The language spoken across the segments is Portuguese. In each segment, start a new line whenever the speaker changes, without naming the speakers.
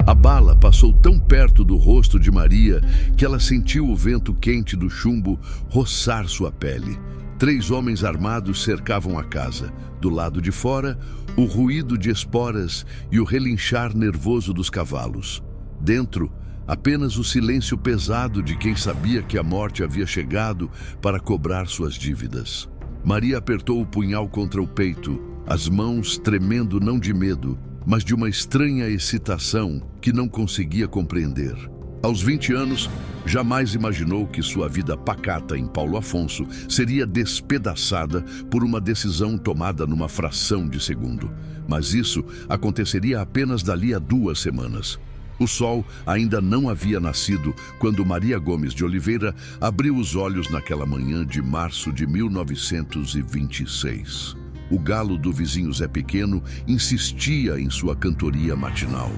A bala passou tão perto do rosto de Maria que ela sentiu o vento quente do chumbo roçar sua pele. 3 homens armados cercavam a casa. Do lado de fora, o ruído de esporas e o relinchar nervoso dos cavalos. Dentro, apenas o silêncio pesado de quem sabia que a morte havia chegado para cobrar suas dívidas. Maria apertou o punhal contra o peito, as mãos tremendo não de medo, mas de uma estranha excitação que não conseguia compreender. Aos 20 anos, jamais imaginou que sua vida pacata em Paulo Afonso seria despedaçada por uma decisão tomada numa fração de segundo. Mas isso aconteceria apenas dali a 2 semanas. O sol ainda não havia nascido quando Maria Gomes de Oliveira abriu os olhos naquela manhã de março de 1926. O galo do vizinho Zé Pequeno insistia em sua cantoria matinal,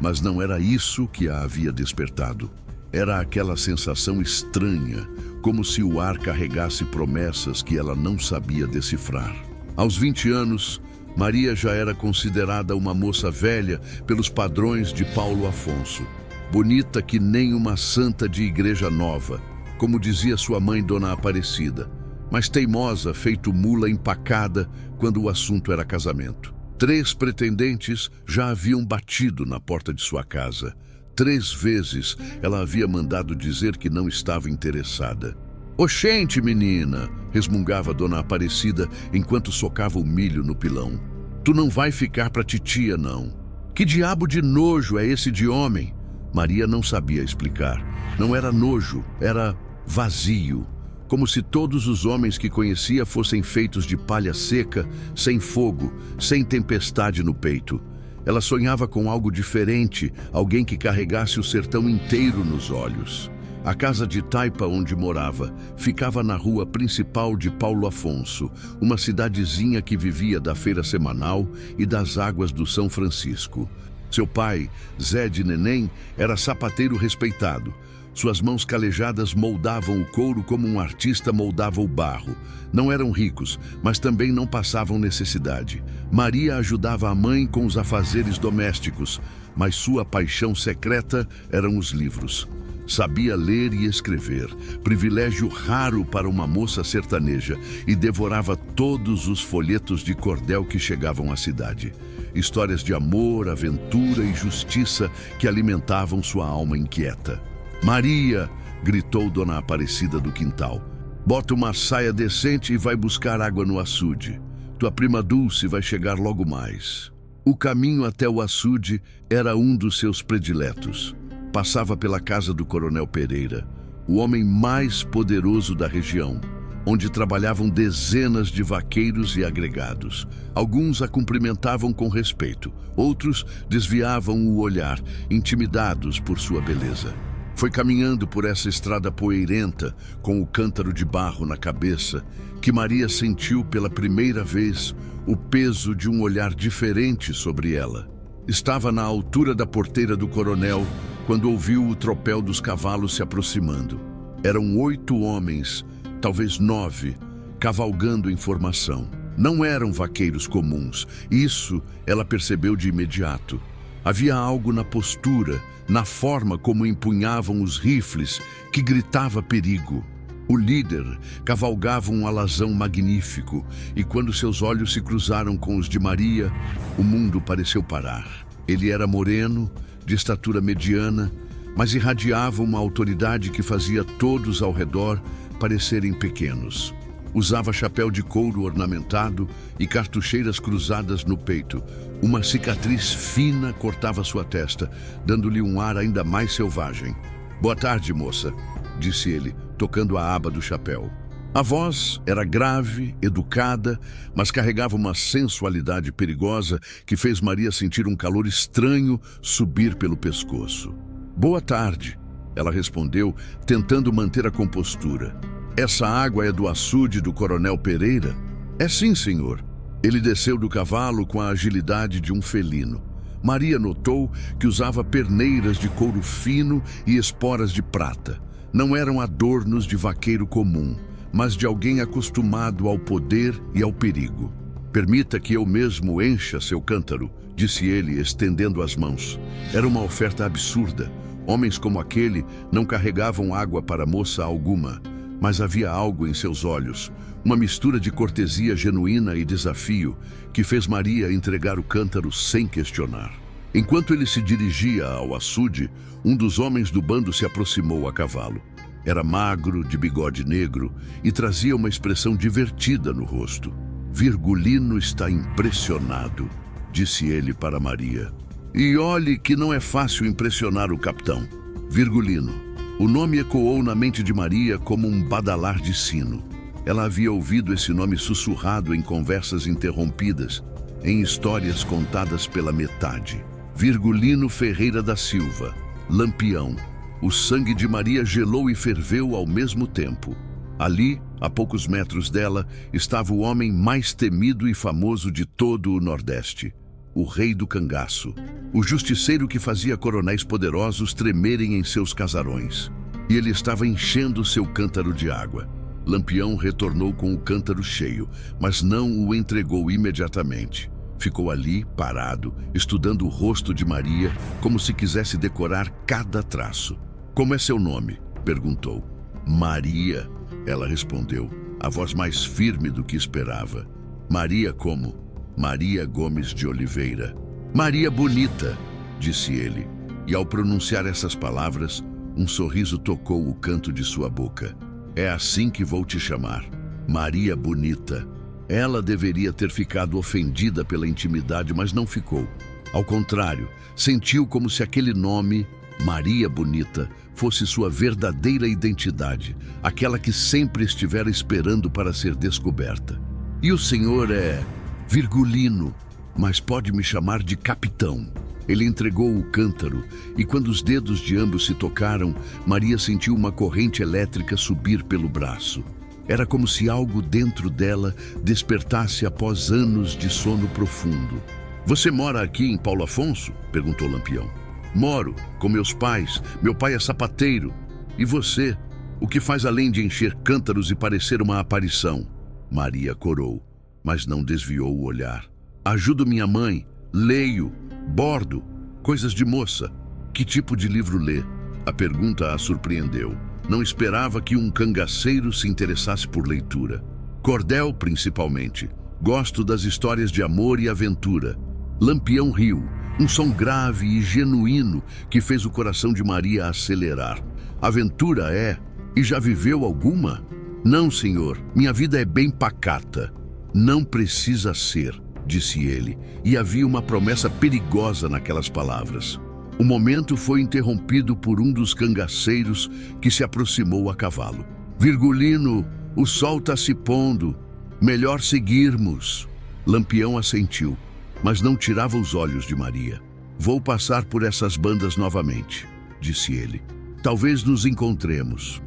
mas não era isso que a havia despertado. Era aquela sensação estranha, como se o ar carregasse promessas que ela não sabia decifrar. Aos 20 anos, Maria já era considerada uma moça velha pelos padrões de Paulo Afonso. Bonita que nem uma santa de igreja nova, como dizia sua mãe Dona Aparecida, mas teimosa, feito mula empacada quando o assunto era casamento. 3 pretendentes já haviam batido na porta de sua casa. 3 vezes ela havia mandado dizer que não estava interessada. "Oxente, menina!" resmungava Dona Aparecida enquanto socava o milho no pilão. "Tu não vai ficar pra titia, não. Que diabo de nojo é esse de homem?" Maria não sabia explicar. Não era nojo, era vazio. Como se todos os homens que conhecia fossem feitos de palha seca, sem fogo, sem tempestade no peito. Ela sonhava com algo diferente, alguém que carregasse o sertão inteiro nos olhos. A casa de taipa onde morava ficava na rua principal de Paulo Afonso, uma cidadezinha que vivia da feira semanal e das águas do São Francisco. Seu pai, Zé de Neném, era sapateiro respeitado. Suas mãos calejadas moldavam o couro como um artista moldava o barro. Não eram ricos, mas também não passavam necessidade. Maria ajudava a mãe com os afazeres domésticos, mas sua paixão secreta eram os livros. Sabia ler e escrever, privilégio raro para uma moça sertaneja, e devorava todos os folhetos de cordel que chegavam à cidade. Histórias de amor, aventura e justiça que alimentavam sua alma inquieta. "Maria!" gritou Dona Aparecida do quintal. "Bota uma saia decente e vai buscar água no açude. Tua prima Dulce vai chegar logo mais." O caminho até o açude era um dos seus prediletos. Passava pela casa do Coronel Pereira, o homem mais poderoso da região, onde trabalhavam dezenas de vaqueiros e agregados. Alguns a cumprimentavam com respeito, outros desviavam o olhar, intimidados por sua beleza. Foi caminhando por essa estrada poeirenta, com o cântaro de barro na cabeça, que Maria sentiu pela primeira vez o peso de um olhar diferente sobre ela. Estava na altura da porteira do coronel quando ouviu o tropel dos cavalos se aproximando. Eram 8 homens, talvez 9, cavalgando em formação. Não eram vaqueiros comuns, isso ela percebeu de imediato. Havia algo na postura, na forma como empunhavam os rifles, que gritava perigo. O líder cavalgava um alazão magnífico, e quando seus olhos se cruzaram com os de Maria, o mundo pareceu parar. Ele era moreno, de estatura mediana, mas irradiava uma autoridade que fazia todos ao redor parecerem pequenos. Usava chapéu de couro ornamentado e cartucheiras cruzadas no peito. Uma cicatriz fina cortava sua testa, dando-lhe um ar ainda mais selvagem. "Boa tarde, moça", disse ele, tocando a aba do chapéu. A voz era grave, educada, mas carregava uma sensualidade perigosa que fez Maria sentir um calor estranho subir pelo pescoço. "Boa tarde", ela respondeu, tentando manter a compostura. "Essa água é do açude do Coronel Pereira?" "É sim, senhor." Ele desceu do cavalo com a agilidade de um felino. Maria notou que usava perneiras de couro fino e esporas de prata. Não eram adornos de vaqueiro comum, mas de alguém acostumado ao poder e ao perigo. "Permita que eu mesmo encha seu cântaro", disse ele, estendendo as mãos. Era uma oferta absurda. Homens como aquele não carregavam água para moça alguma, mas havia algo em seus olhos, uma mistura de cortesia genuína e desafio, que fez Maria entregar o cântaro sem questionar. Enquanto ele se dirigia ao açude, um dos homens do bando se aproximou a cavalo. Era magro, de bigode negro, e trazia uma expressão divertida no rosto. Virgulino está impressionado, disse ele para Maria. E olhe que não é fácil impressionar o capitão. Virgulino. O nome ecoou na mente de Maria como um badalar de sino. Ela havia ouvido esse nome sussurrado em conversas interrompidas, em histórias contadas pela metade. Virgulino Ferreira da Silva, Lampião. O sangue de Maria gelou e ferveu ao mesmo tempo. Ali, a poucos metros dela, estava o homem mais temido e famoso de todo o Nordeste. O rei do cangaço. O justiceiro que fazia coronéis poderosos tremerem em seus casarões. E ele estava enchendo seu cântaro de água. Lampião retornou com o cântaro cheio, mas não o entregou imediatamente. Ficou ali, parado, estudando o rosto de Maria, como se quisesse decorar cada traço. Como é seu nome? Perguntou. Maria, ela respondeu, a voz mais firme do que esperava. Maria como? Maria Gomes de Oliveira. Maria Bonita, disse ele, e ao pronunciar essas palavras, um sorriso tocou o canto de sua boca. É assim que vou te chamar, Maria Bonita. Ela deveria ter ficado ofendida pela intimidade, mas não ficou. Ao contrário, sentiu como se aquele nome, Maria Bonita, fosse sua verdadeira identidade, aquela que sempre estivera esperando para ser descoberta. E o senhor é Virgulino, mas pode me chamar de capitão. Ele entregou o cântaro, e quando os dedos de ambos se tocaram, Maria sentiu uma corrente elétrica subir pelo braço. Era como se algo dentro dela despertasse após anos de sono profundo. Você mora aqui em Paulo Afonso? Perguntou Lampião. Moro, com meus pais. Meu pai é sapateiro. E você? O que faz além de encher cântaros e parecer uma aparição? Maria corou, mas não desviou o olhar. Ajudo minha mãe, leio, bordo, coisas de moça. Que tipo de livro lê? A pergunta a surpreendeu. Não esperava que um cangaceiro se interessasse por leitura. Cordel, principalmente. Gosto das histórias de amor e aventura. Lampião riu, um som grave e genuíno que fez o coração de Maria acelerar. Aventura é? E já viveu alguma? Não, senhor. Minha vida é bem pacata. Não precisa ser, disse ele, e havia uma promessa perigosa naquelas palavras. O momento foi interrompido por um dos cangaceiros que se aproximou a cavalo. Virgulino, o sol está se pondo. Melhor seguirmos. Lampião assentiu, mas não tirava os olhos de Maria. Vou passar por essas bandas novamente, disse ele. Talvez nos encontremos.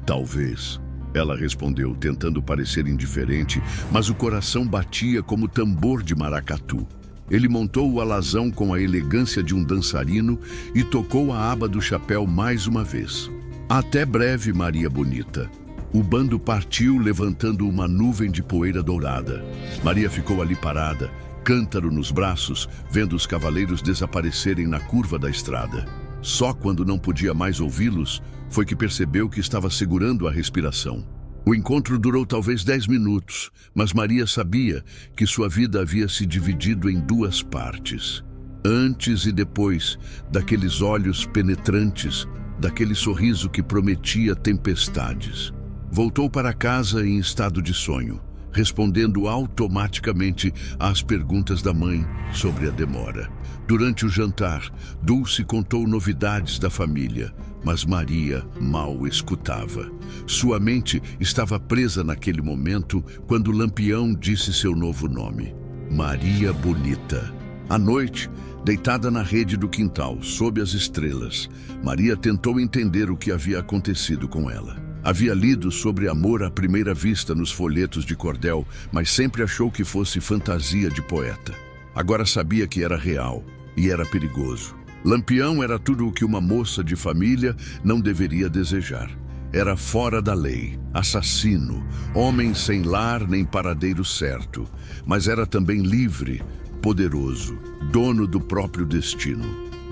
Talvez, ela respondeu, tentando parecer indiferente, mas o coração batia como tambor de maracatu. Ele montou o alazão com a elegância de um dançarino e tocou a aba do chapéu mais uma vez. Até breve, Maria Bonita. O bando partiu levantando uma nuvem de poeira dourada. Maria ficou ali parada, cântaro nos braços, vendo os cavaleiros desaparecerem na curva da estrada. Só quando não podia mais ouvi-los, foi que percebeu que estava segurando a respiração. O encontro durou talvez 10 minutos, mas Maria sabia que sua vida havia se dividido em duas partes. Antes e depois daqueles olhos penetrantes, daquele sorriso que prometia tempestades. Voltou para casa em estado de sonho, respondendo automaticamente às perguntas da mãe sobre a demora. Durante o jantar, Dulce contou novidades da família, mas Maria mal escutava. Sua mente estava presa naquele momento quando Lampião disse seu novo nome, Maria Bonita. À noite, deitada na rede do quintal, sob as estrelas, Maria tentou entender o que havia acontecido com ela. Havia lido sobre amor à primeira vista nos folhetos de cordel, mas sempre achou que fosse fantasia de poeta. Agora sabia que era real e era perigoso. Lampião era tudo o que uma moça de família não deveria desejar. Era fora da lei, assassino, homem sem lar nem paradeiro certo, mas era também livre, poderoso, dono do próprio destino.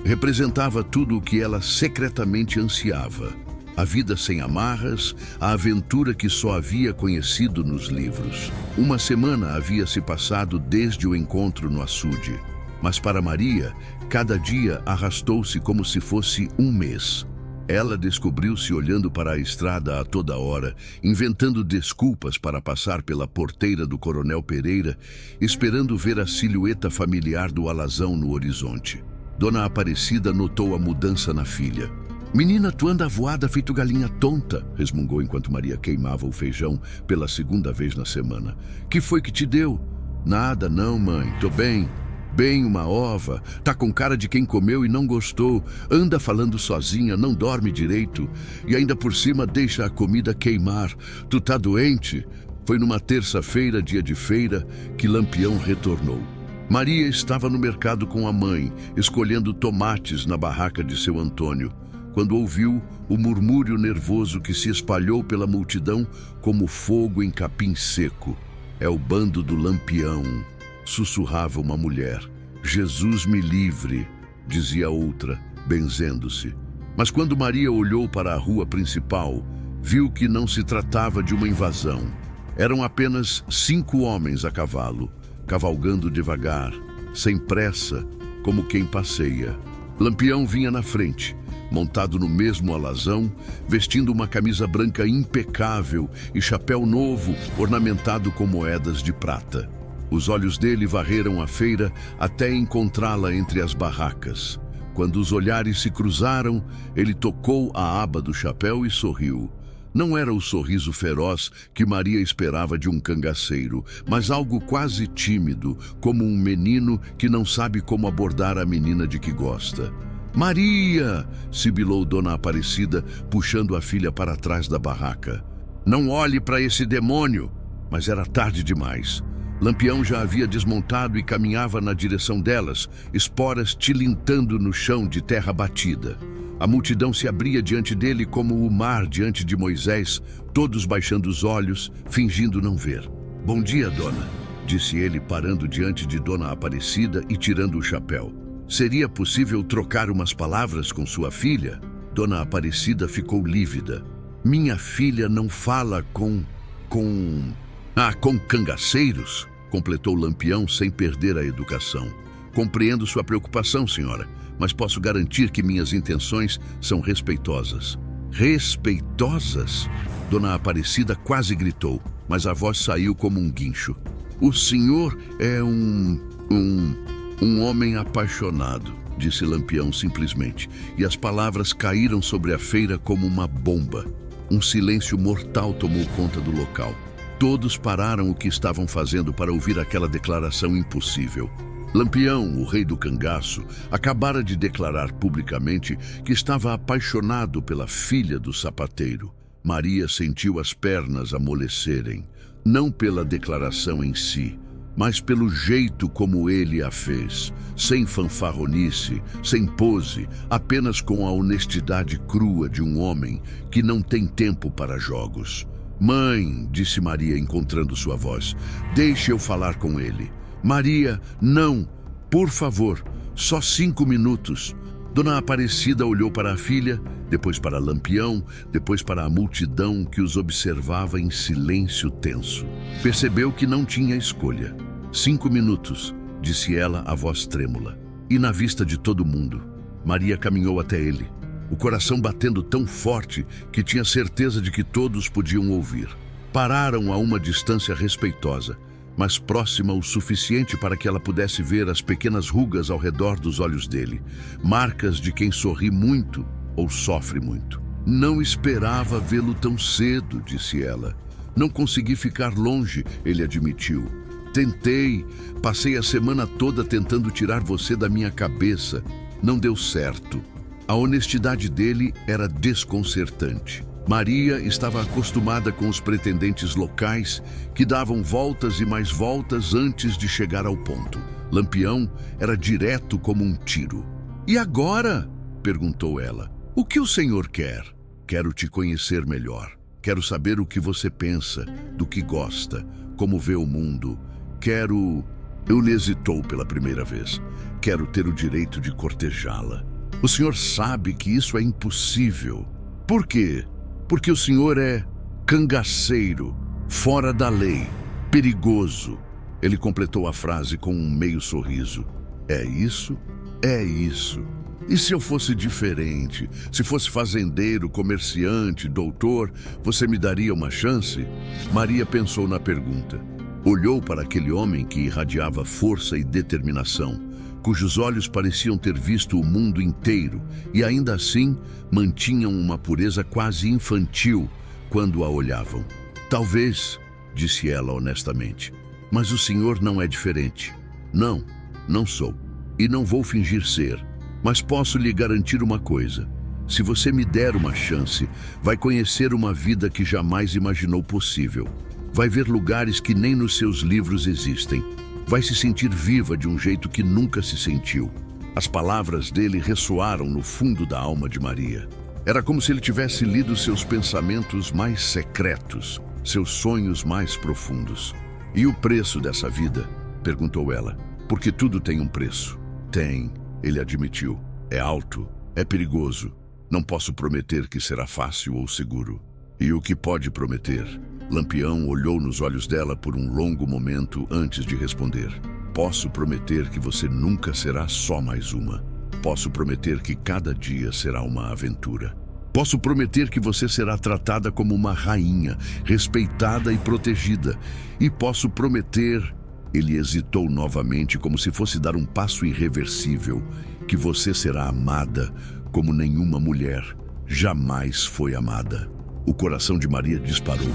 Representava tudo o que ela secretamente ansiava. A vida sem amarras, a aventura que só havia conhecido nos livros. Uma semana havia se passado desde o encontro no açude. Mas para Maria, cada dia arrastou-se como se fosse um mês. Ela descobriu-se olhando para a estrada a toda hora, inventando desculpas para passar pela porteira do Coronel Pereira, esperando ver a silhueta familiar do alazão no horizonte. Dona Aparecida notou a mudança na filha. "Menina, tu anda avoada feito galinha tonta", resmungou enquanto Maria queimava o feijão pela segunda vez na semana. "Que foi que te deu?" "Nada não, mãe, tô bem. Bem uma ova, tá com cara de quem comeu e não gostou, anda falando sozinha, não dorme direito e ainda por cima deixa a comida queimar. Tu tá doente?" Foi numa terça-feira, dia de feira, que Lampião retornou. Maria estava no mercado com a mãe, escolhendo tomates na barraca de seu Antônio, quando ouviu o murmúrio nervoso que se espalhou pela multidão como fogo em capim seco. "É o bando do Lampião", sussurrava uma mulher. "Jesus me livre", dizia outra, benzendo-se. Mas quando Maria olhou para a rua principal, viu que não se tratava de uma invasão. Eram apenas 5 homens a cavalo, cavalgando devagar, sem pressa, como quem passeia. Lampião vinha na frente, montado no mesmo alazão, vestindo uma camisa branca impecável e chapéu novo, ornamentado com moedas de prata. Os olhos dele varreram a feira até encontrá-la entre as barracas. Quando os olhares se cruzaram, ele tocou a aba do chapéu e sorriu. Não era o sorriso feroz que Maria esperava de um cangaceiro, mas algo quase tímido, como um menino que não sabe como abordar a menina de que gosta. "Maria!" sibilou Dona Aparecida, puxando a filha para trás da barraca. "Não olhe para esse demônio!" Mas era tarde demais. Lampião já havia desmontado e caminhava na direção delas, esporas tilintando no chão de terra batida. A multidão se abria diante dele como o mar diante de Moisés, todos baixando os olhos, fingindo não ver. "Bom dia, dona", disse ele, parando diante de Dona Aparecida e tirando o chapéu. Seria possível trocar umas palavras com sua filha? Dona Aparecida ficou lívida. "Minha filha não fala com cangaceiros", completou Lampião sem perder a educação. "Compreendo sua preocupação, senhora, mas posso garantir que minhas intenções são respeitosas." "Respeitosas?" Dona Aparecida quase gritou, mas a voz saiu como um guincho. "O senhor é um homem apaixonado", disse Lampião simplesmente, e as palavras caíram sobre a feira como uma bomba. Um silêncio mortal tomou conta do local. Todos pararam o que estavam fazendo para ouvir aquela declaração impossível. Lampião, o rei do cangaço, acabara de declarar publicamente que estava apaixonado pela filha do sapateiro. Maria sentiu as pernas amolecerem, não pela declaração em si, mas pelo jeito como ele a fez, sem fanfarronice, sem pose, apenas com a honestidade crua de um homem que não tem tempo para jogos. "Mãe", disse Maria, encontrando sua voz, "deixe eu falar com ele." "Maria, não, por favor, só 5 minutos." Dona Aparecida olhou para a filha, depois para Lampião, depois para a multidão que os observava em silêncio tenso. Percebeu que não tinha escolha. 5 minutos, disse ela, a voz trêmula. E na vista de todo mundo, Maria caminhou até ele, o coração batendo tão forte que tinha certeza de que todos podiam ouvir. Pararam a uma distância respeitosa, mas próxima o suficiente para que ela pudesse ver as pequenas rugas ao redor dos olhos dele, marcas de quem sorri muito ou sofre muito. "Não esperava vê-lo tão cedo", disse ela. "Não consegui ficar longe", ele admitiu. "Tentei, passei a semana toda tentando tirar você da minha cabeça. Não deu certo." A honestidade dele era desconcertante. Maria estava acostumada com os pretendentes locais que davam voltas e mais voltas antes de chegar ao ponto. Lampião era direto como um tiro. "E agora?", perguntou ela. "O que o senhor quer?" "Quero te conhecer melhor. Quero saber o que você pensa, do que gosta, como vê o mundo. Quero..." Ele hesitou pela primeira vez. Quero ter o direito de cortejá-la. O senhor sabe que isso é impossível. Por quê? Porque o senhor é cangaceiro, fora da lei, perigoso. Ele completou a frase com um meio sorriso. É isso? É isso. E se eu fosse diferente? Se fosse fazendeiro, comerciante, doutor, você me daria uma chance? Maria pensou na pergunta. Olhou para aquele homem que irradiava força e determinação, cujos olhos pareciam ter visto o mundo inteiro e ainda assim mantinham uma pureza quase infantil quando a olhavam. Talvez, disse ela honestamente, mas o senhor não é diferente. Não, não sou. E não vou fingir ser. Mas posso lhe garantir uma coisa. Se você me der uma chance, vai conhecer uma vida que jamais imaginou possível. Vai ver lugares que nem nos seus livros existem. Vai se sentir viva de um jeito que nunca se sentiu. As palavras dele ressoaram no fundo da alma de Maria. Era como se ele tivesse lido seus pensamentos mais secretos, seus sonhos mais profundos. E o preço dessa vida? Perguntou ela. Porque tudo tem um preço. Tem. Ele admitiu. É alto, é perigoso. Não posso prometer que será fácil ou seguro. E o que pode prometer? Lampião olhou nos olhos dela por um longo momento antes de responder. Posso prometer que você nunca será só mais uma. Posso prometer que cada dia será uma aventura. Posso prometer que você será tratada como uma rainha, respeitada e protegida. E posso prometer... Ele hesitou novamente, como se fosse dar um passo irreversível, que você será amada como nenhuma mulher jamais foi amada. O coração de Maria disparou.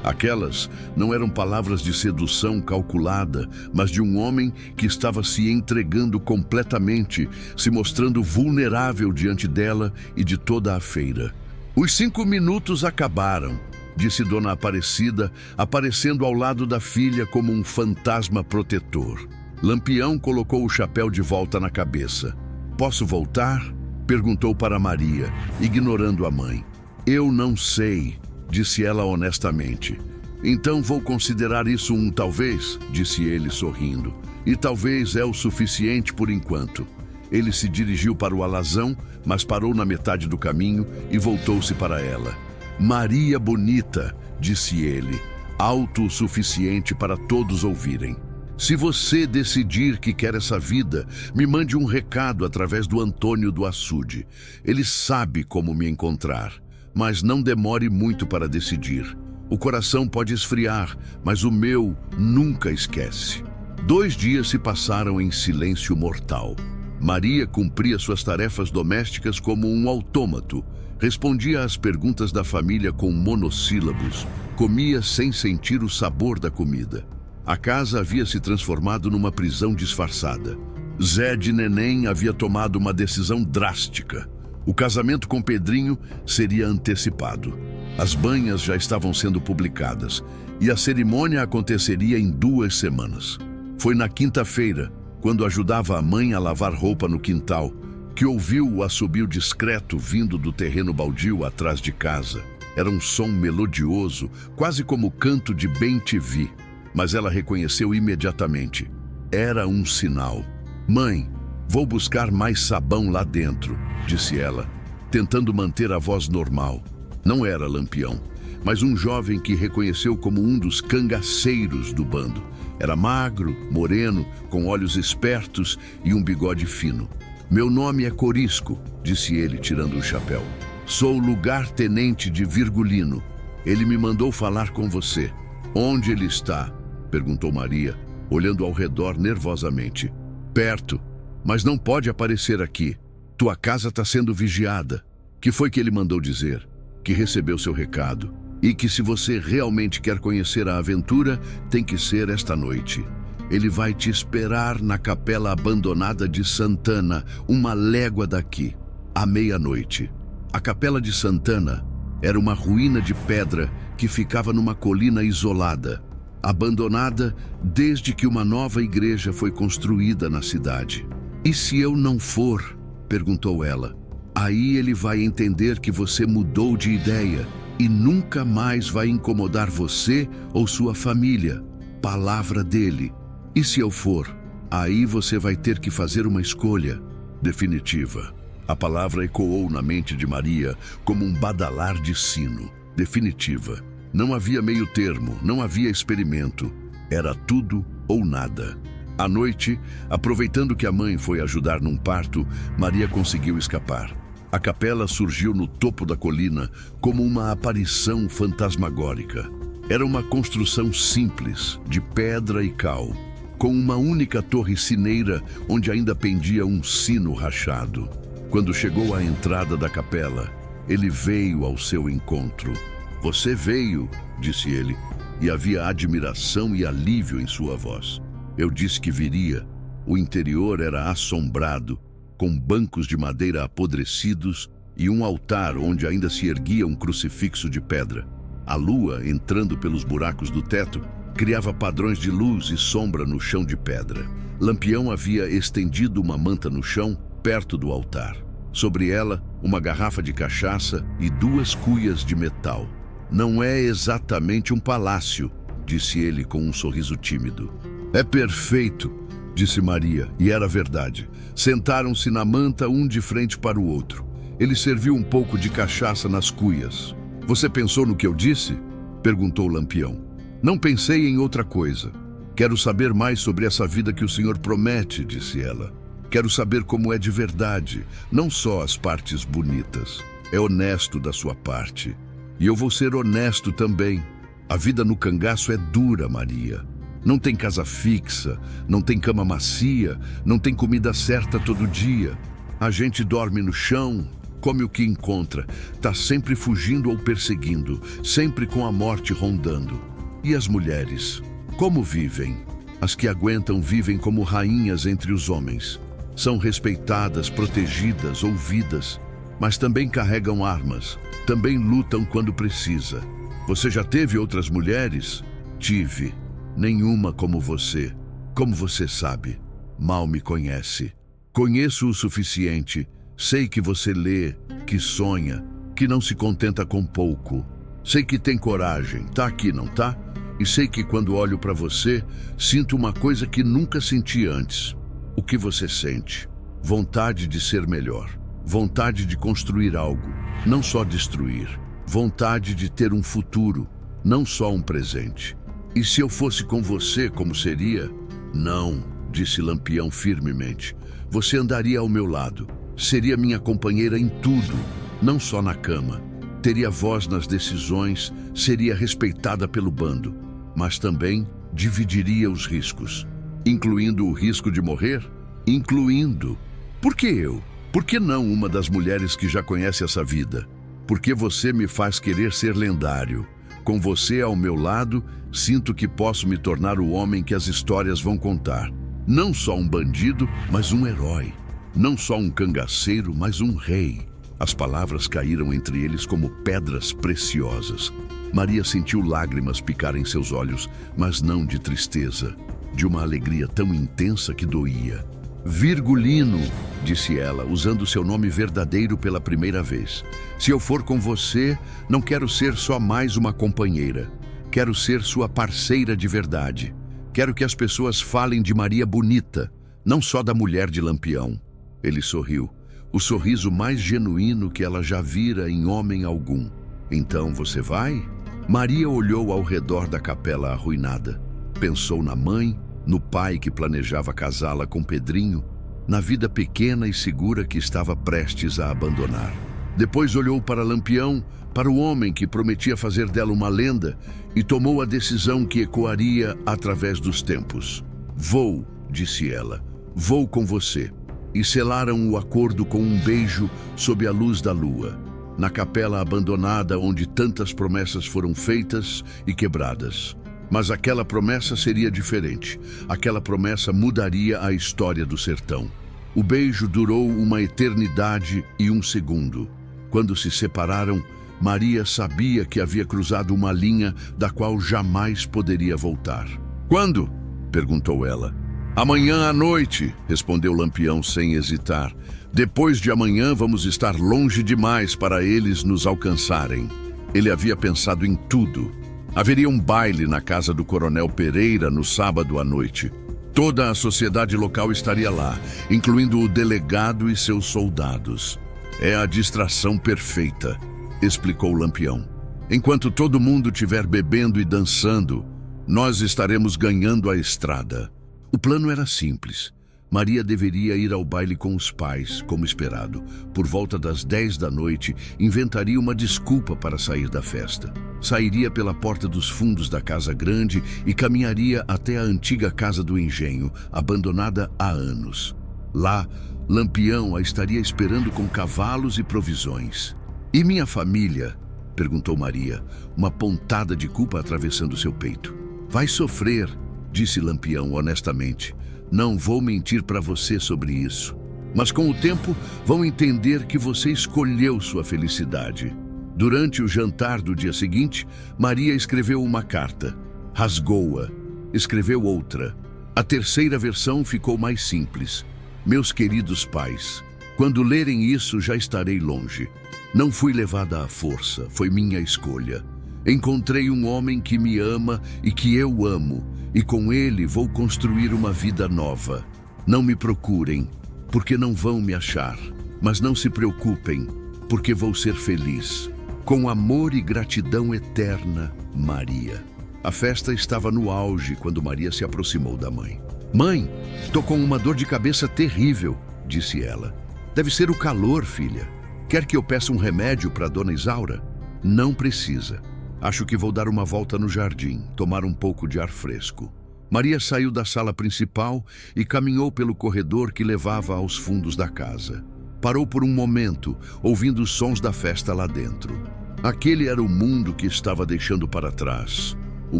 Aquelas não eram palavras de sedução calculada, mas de um homem que estava se entregando completamente, se mostrando vulnerável diante dela e de toda a feira. Os 5 minutos acabaram, disse Dona Aparecida, aparecendo ao lado da filha como um fantasma protetor. Lampião colocou o chapéu de volta na cabeça. Posso voltar? Perguntou para Maria, ignorando a mãe. Eu não sei, disse ela honestamente. Então vou considerar isso um talvez, disse ele sorrindo. E talvez é o suficiente por enquanto. Ele se dirigiu para o alazão, mas parou na metade do caminho e voltou-se para ela. Maria bonita, disse ele, autossuficiente para todos ouvirem. Se você decidir que quer essa vida, me mande um recado através do Antônio do Açude. Ele sabe como me encontrar, mas não demore muito para decidir. O coração pode esfriar, mas o meu nunca esquece. 2 dias se passaram em silêncio mortal. Maria cumpria suas tarefas domésticas como um autômato. Respondia às perguntas da família com monossílabos. Comia sem sentir o sabor da comida. A casa havia se transformado numa prisão disfarçada. Zé de Neném havia tomado uma decisão drástica. O casamento com Pedrinho seria antecipado. As banhas já estavam sendo publicadas e a cerimônia aconteceria em 2 semanas. Foi na quinta-feira, quando ajudava a mãe a lavar roupa no quintal, que ouviu o assobio discreto vindo do terreno baldio atrás de casa. Era um som melodioso, quase como o canto de bem-te-vi, mas ela reconheceu imediatamente. Era um sinal. Mãe, vou buscar mais sabão lá dentro, disse ela, tentando manter a voz normal. Não era Lampião, mas um jovem que reconheceu como um dos cangaceiros do bando. Era magro, moreno, com olhos espertos e um bigode fino. Meu nome é Corisco, disse ele, tirando o chapéu. Sou lugar-tenente de Virgulino. Ele me mandou falar com você. Onde ele está? Perguntou Maria, olhando ao redor nervosamente. Perto, mas não pode aparecer aqui. Tua casa está sendo vigiada. Que foi que ele mandou dizer? Que recebeu seu recado. E que se você realmente quer conhecer a aventura, tem que ser esta noite. Ele vai te esperar na capela abandonada de Santana, 1 légua daqui, à meia-noite. A capela de Santana era uma ruína de pedra que ficava numa colina isolada, abandonada desde que uma nova igreja foi construída na cidade. E se eu não for? Perguntou ela. Aí ele vai entender que você mudou de ideia e nunca mais vai incomodar você ou sua família. Palavra dele. E se eu for, aí você vai ter que fazer uma escolha definitiva. A palavra ecoou na mente de Maria como um badalar de sino. Definitiva. Não havia meio termo, não havia experimento. Era tudo ou nada. À noite, aproveitando que a mãe foi ajudar num parto, Maria conseguiu escapar. A capela surgiu no topo da colina como uma aparição fantasmagórica. Era uma construção simples, de pedra e cal, com uma única torre sineira onde ainda pendia um sino rachado. Quando chegou à entrada da capela, ele veio ao seu encontro. "Você veio", disse ele, e havia admiração e alívio em sua voz. "Eu disse que viria." O interior era assombrado, com bancos de madeira apodrecidos e um altar onde ainda se erguia um crucifixo de pedra. A lua, entrando pelos buracos do teto, criava padrões de luz e sombra no chão de pedra. Lampião havia estendido uma manta no chão, perto do altar. Sobre ela, uma garrafa de cachaça e 2 cuias de metal. "Não é exatamente um palácio", disse ele com um sorriso tímido. "É perfeito", disse Maria, e era verdade. Sentaram-se na manta um de frente para o outro. Ele serviu um pouco de cachaça nas cuias. "Você pensou no que eu disse?", perguntou Lampião. "Não pensei em outra coisa. Quero saber mais sobre essa vida que o senhor promete", disse ela. "Quero saber como é de verdade, não só as partes bonitas. É honesto da sua parte. E eu vou ser honesto também. A vida no cangaço é dura, Maria. Não tem casa fixa, não tem cama macia, não tem comida certa todo dia. A gente dorme no chão, come o que encontra, tá sempre fugindo ou perseguindo, sempre com a morte rondando. E as mulheres? Como vivem? As que aguentam vivem como rainhas entre os homens. São respeitadas, protegidas, ouvidas, mas também carregam armas, também lutam quando precisa. Você já teve outras mulheres? Tive. Nenhuma como você. Como você sabe, mal me conhece. Conheço o suficiente. Sei que você lê, que sonha, que não se contenta com pouco. Sei que tem coragem, tá aqui, não tá? E sei que quando olho para você, sinto uma coisa que nunca senti antes. O que você sente? Vontade de ser melhor. Vontade de construir algo, não só destruir. Vontade de ter um futuro, não só um presente. E se eu fosse com você, como seria? Não, disse Lampião firmemente. Você andaria ao meu lado. Seria minha companheira em tudo, não só na cama. Teria voz nas decisões, seria respeitada pelo bando. Mas também dividiria os riscos. Incluindo o risco de morrer? Incluindo. Por que eu? Por que não uma das mulheres que já conhece essa vida? Porque você me faz querer ser lendário. Com você ao meu lado, sinto que posso me tornar o homem que as histórias vão contar. Não só um bandido, mas um herói. Não só um cangaceiro, mas um rei. As palavras caíram entre eles como pedras preciosas. Maria sentiu lágrimas picar em seus olhos, mas não de tristeza, de uma alegria tão intensa que doía. Virgulino, disse ela, usando seu nome verdadeiro pela primeira vez. Se eu for com você, não quero ser só mais uma companheira. Quero ser sua parceira de verdade. Quero que as pessoas falem de Maria bonita, não só da mulher de Lampião. Ele sorriu, o sorriso mais genuíno que ela já vira em homem algum. Então você vai? Maria olhou ao redor da capela arruinada. Pensou na mãe, no pai que planejava casá-la com Pedrinho, na vida pequena e segura que estava prestes a abandonar. Depois olhou para Lampião, para o homem que prometia fazer dela uma lenda, e tomou a decisão que ecoaria através dos tempos. Vou, disse ela, vou com você. E selaram o acordo com um beijo sob a luz da lua, na capela abandonada onde tantas promessas foram feitas e quebradas. Mas aquela promessa seria diferente. Aquela promessa mudaria a história do sertão. O beijo durou uma eternidade e um segundo. Quando se separaram, Maria sabia que havia cruzado uma linha da qual jamais poderia voltar. "Quando?", perguntou ela. "Amanhã à noite", respondeu Lampião sem hesitar. "Depois de amanhã vamos estar longe demais para eles nos alcançarem." Ele havia pensado em tudo. Haveria um baile na casa do Coronel Pereira no sábado à noite. Toda a sociedade local estaria lá, incluindo o delegado e seus soldados. É a distração perfeita, explicou Lampião. Enquanto todo mundo estiver bebendo e dançando, nós estaremos ganhando a estrada. O plano era simples. Maria deveria ir ao baile com os pais, como esperado. Por volta das 10 da noite, inventaria uma desculpa para sair da festa. Sairia pela porta dos fundos da Casa Grande e caminharia até a antiga Casa do Engenho, abandonada há anos. Lá, Lampião a estaria esperando com cavalos e provisões. E minha família? Perguntou Maria, uma pontada de culpa atravessando seu peito. Vai sofrer, disse Lampião honestamente. Não vou mentir para você sobre isso. Mas com o tempo, vão entender que você escolheu sua felicidade. Durante o jantar do dia seguinte, Maria escreveu uma carta. Rasgou-a. Escreveu outra. A terceira versão ficou mais simples. Meus queridos pais, quando lerem isso já estarei longe. Não fui levada à força, foi minha escolha. Encontrei um homem que me ama e que eu amo, e com ele vou construir uma vida nova. Não me procurem, porque não vão me achar, mas não se preocupem, porque vou ser feliz. Com amor e gratidão eterna, Maria. A festa estava no auge quando Maria se aproximou da mãe. Mãe, tô com uma dor de cabeça terrível, disse ela. Deve ser o calor, filha. Quer que eu peça um remédio para Dona Isaura? Não precisa. Acho que vou dar uma volta no jardim, tomar um pouco de ar fresco. Maria saiu da sala principal e caminhou pelo corredor que levava aos fundos da casa. Parou por um momento, ouvindo os sons da festa lá dentro. Aquele era o mundo que estava deixando para trás. O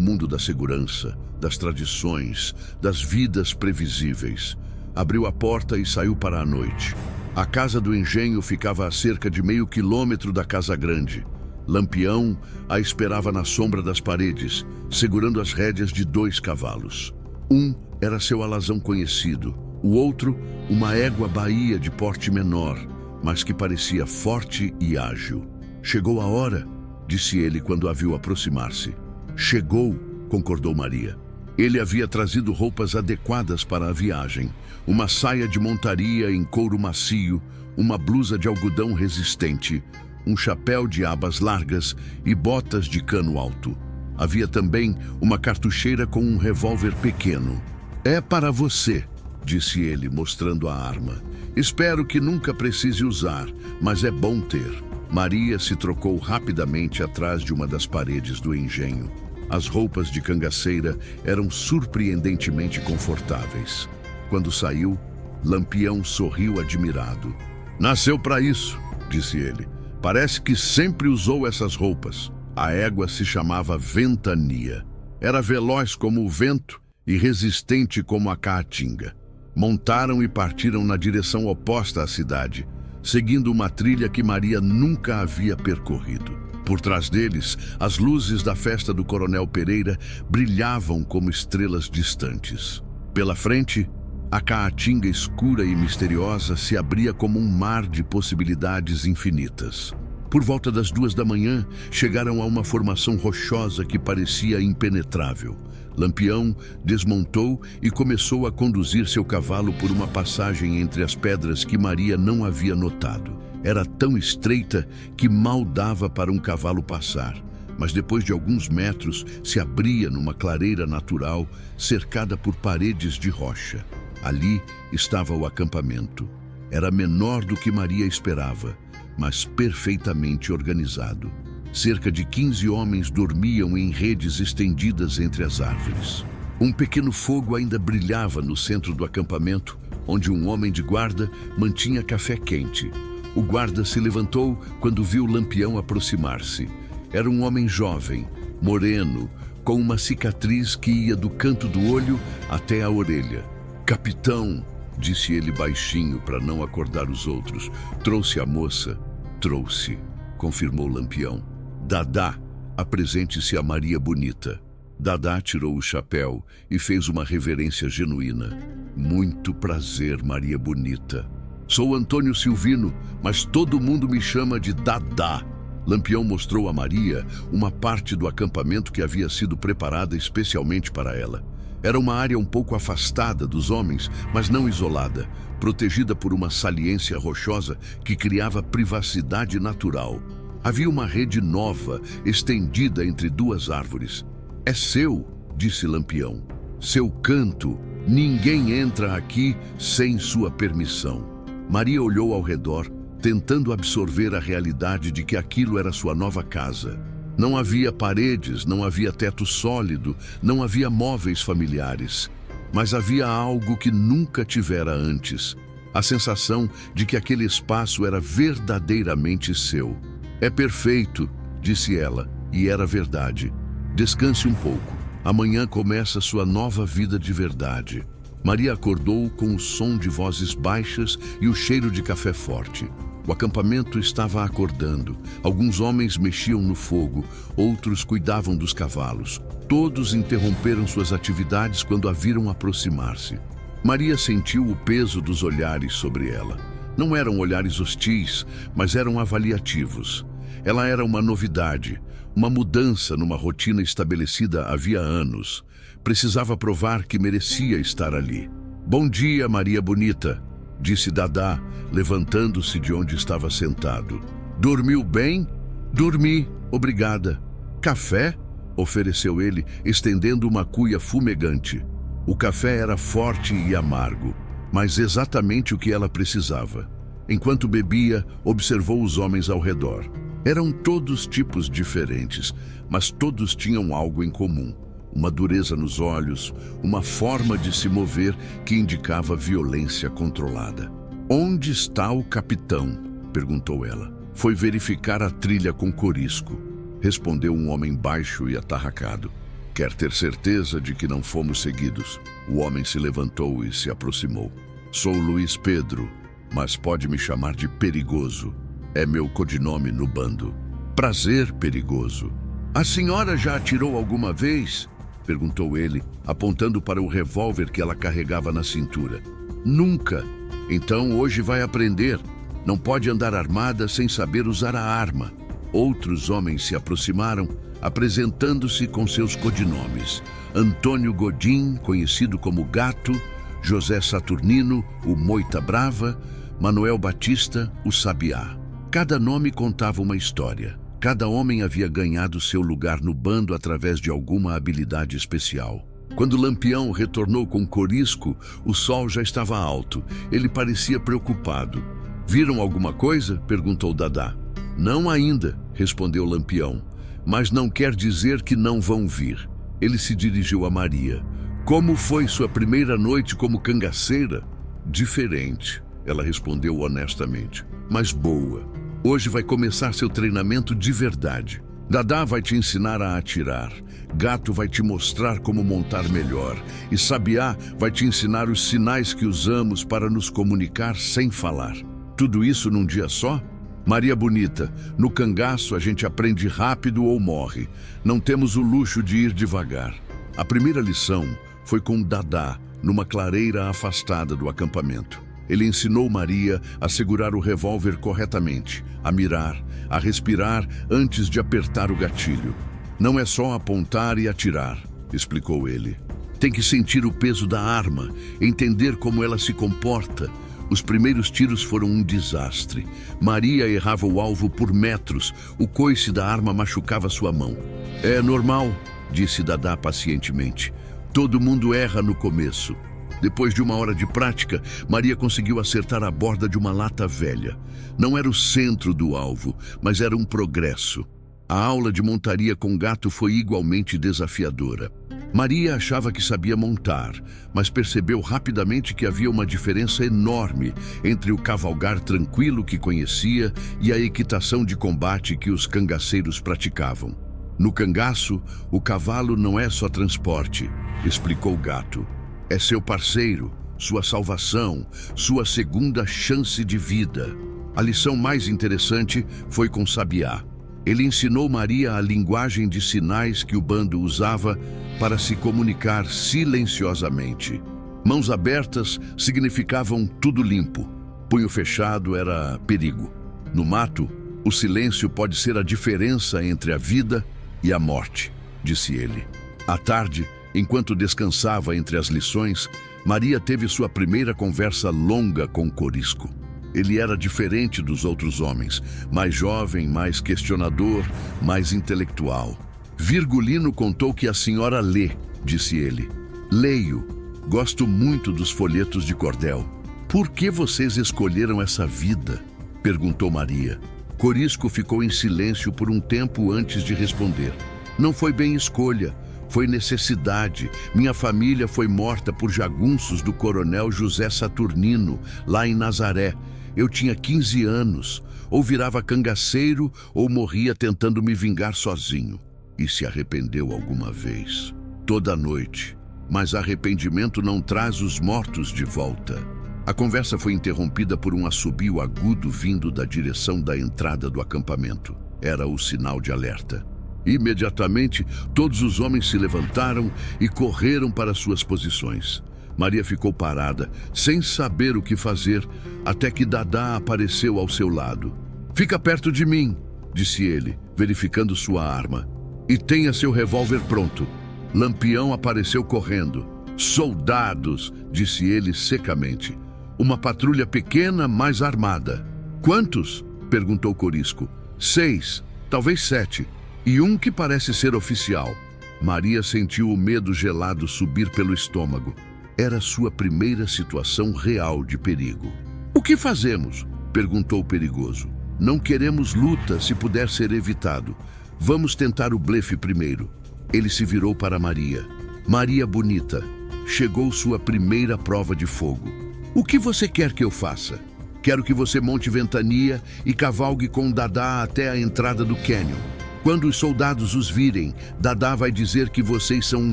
mundo da segurança, das tradições, das vidas previsíveis. Abriu a porta e saiu para a noite. A Casa do Engenho ficava a cerca de meio quilômetro da Casa Grande. Lampião a esperava na sombra das paredes, segurando as rédeas de 2 cavalos. Um era seu alazão conhecido, o outro, uma égua baía de porte menor, mas que parecia forte e ágil. Chegou a hora, disse ele quando a viu aproximar-se. Chegou, concordou Maria. Ele havia trazido roupas adequadas para a viagem, uma saia de montaria em couro macio, uma blusa de algodão resistente, um chapéu de abas largas e botas de cano alto. Havia também uma cartucheira com um revólver pequeno. É para você, disse ele, mostrando a arma. Espero que nunca precise usar, mas é bom ter. Maria se trocou rapidamente atrás de uma das paredes do engenho. As roupas de cangaceira eram surpreendentemente confortáveis. Quando saiu, Lampião sorriu admirado. Nasceu para isso, disse ele. Parece que sempre usou essas roupas. A égua se chamava Ventania. Era veloz como o vento e resistente como a caatinga. Montaram e partiram na direção oposta à cidade, seguindo uma trilha que Maria nunca havia percorrido. Por trás deles, as luzes da festa do Coronel Pereira brilhavam como estrelas distantes. Pela frente, a caatinga escura e misteriosa se abria como um mar de possibilidades infinitas. Por volta das 2 da manhã, chegaram a uma formação rochosa que parecia impenetrável. Lampião desmontou e começou a conduzir seu cavalo por uma passagem entre as pedras que Maria não havia notado. Era tão estreita que mal dava para um cavalo passar, mas depois de alguns metros se abria numa clareira natural cercada por paredes de rocha. Ali estava o acampamento. Era menor do que Maria esperava, mas perfeitamente organizado. Cerca de 15 homens dormiam em redes estendidas entre as árvores. Um pequeno fogo ainda brilhava no centro do acampamento, onde um homem de guarda mantinha café quente. O guarda se levantou quando viu Lampião aproximar-se. Era um homem jovem, moreno, com uma cicatriz que ia do canto do olho até a orelha. Capitão, disse ele baixinho para não acordar os outros. Trouxe a moça? Trouxe, confirmou Lampião. Dadá, apresente-se a Maria Bonita. Dadá tirou o chapéu e fez uma reverência genuína. Muito prazer, Maria Bonita. Sou Antônio Silvino, mas todo mundo me chama de Dadá. Lampião mostrou a Maria uma parte do acampamento que havia sido preparada especialmente para ela. Era uma área um pouco afastada dos homens, mas não isolada, protegida por uma saliência rochosa que criava privacidade natural. Havia uma rede nova, estendida entre duas árvores. "É seu", disse Lampião. "Seu canto. Ninguém entra aqui sem sua permissão." Maria olhou ao redor, tentando absorver a realidade de que aquilo era sua nova casa. Não havia paredes, não havia teto sólido, não havia móveis familiares. Mas havia algo que nunca tivera antes. A sensação de que aquele espaço era verdadeiramente seu. "É perfeito", disse ela, e era verdade. "Descanse um pouco. Amanhã começa sua nova vida de verdade." Maria acordou com o som de vozes baixas e o cheiro de café forte. O acampamento estava acordando. Alguns homens mexiam no fogo, outros cuidavam dos cavalos. Todos interromperam suas atividades quando a viram aproximar-se. Maria sentiu o peso dos olhares sobre ela. Não eram olhares hostis, mas eram avaliativos. Ela era uma novidade, uma mudança numa rotina estabelecida havia anos. Precisava provar que merecia estar ali. "Bom dia, Maria Bonita", disse Dadá, levantando-se de onde estava sentado. "Dormiu bem?" "Dormi, obrigada." "Café?" ofereceu ele, estendendo uma cuia fumegante. O café era forte e amargo, mas exatamente o que ela precisava. Enquanto bebia, observou os homens ao redor. Eram todos tipos diferentes, mas todos tinham algo em comum. Uma dureza nos olhos, uma forma de se mover que indicava violência controlada. "Onde está o capitão?" perguntou ela. "Foi verificar a trilha com Corisco", respondeu um homem baixo e atarracado. "Quer ter certeza de que não fomos seguidos?" O homem se levantou e se aproximou. "Sou Luiz Pedro, mas pode me chamar de Perigoso. É meu codinome no bando." "Prazer, Perigoso." "A senhora já atirou alguma vez?" perguntou ele, apontando para o revólver que ela carregava na cintura. "Nunca." "Então hoje vai aprender. Não pode andar armada sem saber usar a arma." Outros homens se aproximaram, apresentando-se com seus codinomes. Antônio Godin, conhecido como Gato; José Saturnino, o Moita Brava; Manuel Batista, o Sabiá. Cada nome contava uma história. Cada homem havia ganhado seu lugar no bando através de alguma habilidade especial. Quando Lampião retornou com Corisco, o sol já estava alto. Ele parecia preocupado. "Viram alguma coisa?" perguntou Dadá. "Não ainda", respondeu Lampião. "Mas não quer dizer que não vão vir." Ele se dirigiu a Maria. "Como foi sua primeira noite como cangaceira?" "Diferente", ela respondeu honestamente, "mas boa. Hoje vai começar seu treinamento de verdade. Dadá vai te ensinar a atirar. Gato vai te mostrar como montar melhor. E Sabiá vai te ensinar os sinais que usamos para nos comunicar sem falar. Tudo isso num dia só? Maria Bonita, no cangaço a gente aprende rápido ou morre. Não temos o luxo de ir devagar." A primeira lição foi com Dadá, numa clareira afastada do acampamento. Ele ensinou Maria a segurar o revólver corretamente, a mirar, a respirar antes de apertar o gatilho. "Não é só apontar e atirar", explicou ele. "Tem que sentir o peso da arma, entender como ela se comporta." Os primeiros tiros foram um desastre. Maria errava o alvo por metros. O coice da arma machucava sua mão. "É normal", disse Dadá pacientemente. "Todo mundo erra no começo." Depois de uma hora de prática, Maria conseguiu acertar a borda de uma lata velha. Não era o centro do alvo, mas era um progresso. A aula de montaria com Gato foi igualmente desafiadora. Maria achava que sabia montar, mas percebeu rapidamente que havia uma diferença enorme entre o cavalgar tranquilo que conhecia e a equitação de combate que os cangaceiros praticavam. "No cangaço, o cavalo não é só transporte", explicou Gato. "É seu parceiro, sua salvação, sua segunda chance de vida." A lição mais interessante foi com Sabiá. Ele ensinou Maria a linguagem de sinais que o bando usava para se comunicar silenciosamente. Mãos abertas significavam tudo limpo. Punho fechado era perigo. No mato, o silêncio pode ser a diferença entre a vida e a morte, disse ele. À tarde, Enquanto descansava entre as lições, Maria teve sua primeira conversa longa com Corisco. Ele era diferente dos outros homens, mais jovem, mais questionador, mais intelectual. Virgulino contou que a senhora lê, disse ele. Leio. Gosto muito dos folhetos de cordel. Por que vocês escolheram essa vida? Perguntou Maria. Corisco ficou em silêncio por um tempo antes de responder. Não foi bem escolha, foi necessidade. Minha família foi morta por jagunços do coronel José Saturnino, lá em Nazaré. Eu tinha 15 anos, ou virava cangaceiro ou morria tentando me vingar sozinho. E se arrependeu alguma vez? Toda noite. Mas arrependimento não traz os mortos de volta. A conversa foi interrompida por um assobio agudo vindo da direção da entrada do acampamento. Era o sinal de alerta. Imediatamente, todos os homens se levantaram e correram para suas posições. Maria ficou parada, sem saber o que fazer, até que Dadá apareceu ao seu lado. "Fica perto de mim", disse ele, verificando sua arma. "E tenha seu revólver pronto." Lampião apareceu correndo. "Soldados", disse ele secamente. "Uma patrulha pequena, mas armada." "Quantos?" perguntou Corisco. "6, talvez 7. E um que parece ser oficial." Maria sentiu o medo gelado subir pelo estômago. Era sua primeira situação real de perigo. "O que fazemos?" perguntou o perigoso. "Não queremos luta se puder ser evitado. Vamos tentar o blefe primeiro." Ele se virou para Maria. "Maria bonita, chegou sua primeira prova de fogo. O que você quer que eu faça?" "Quero que você monte ventania e cavalgue com Dadá até a entrada do cânion. Quando os soldados os virem, Dadá vai dizer que vocês são um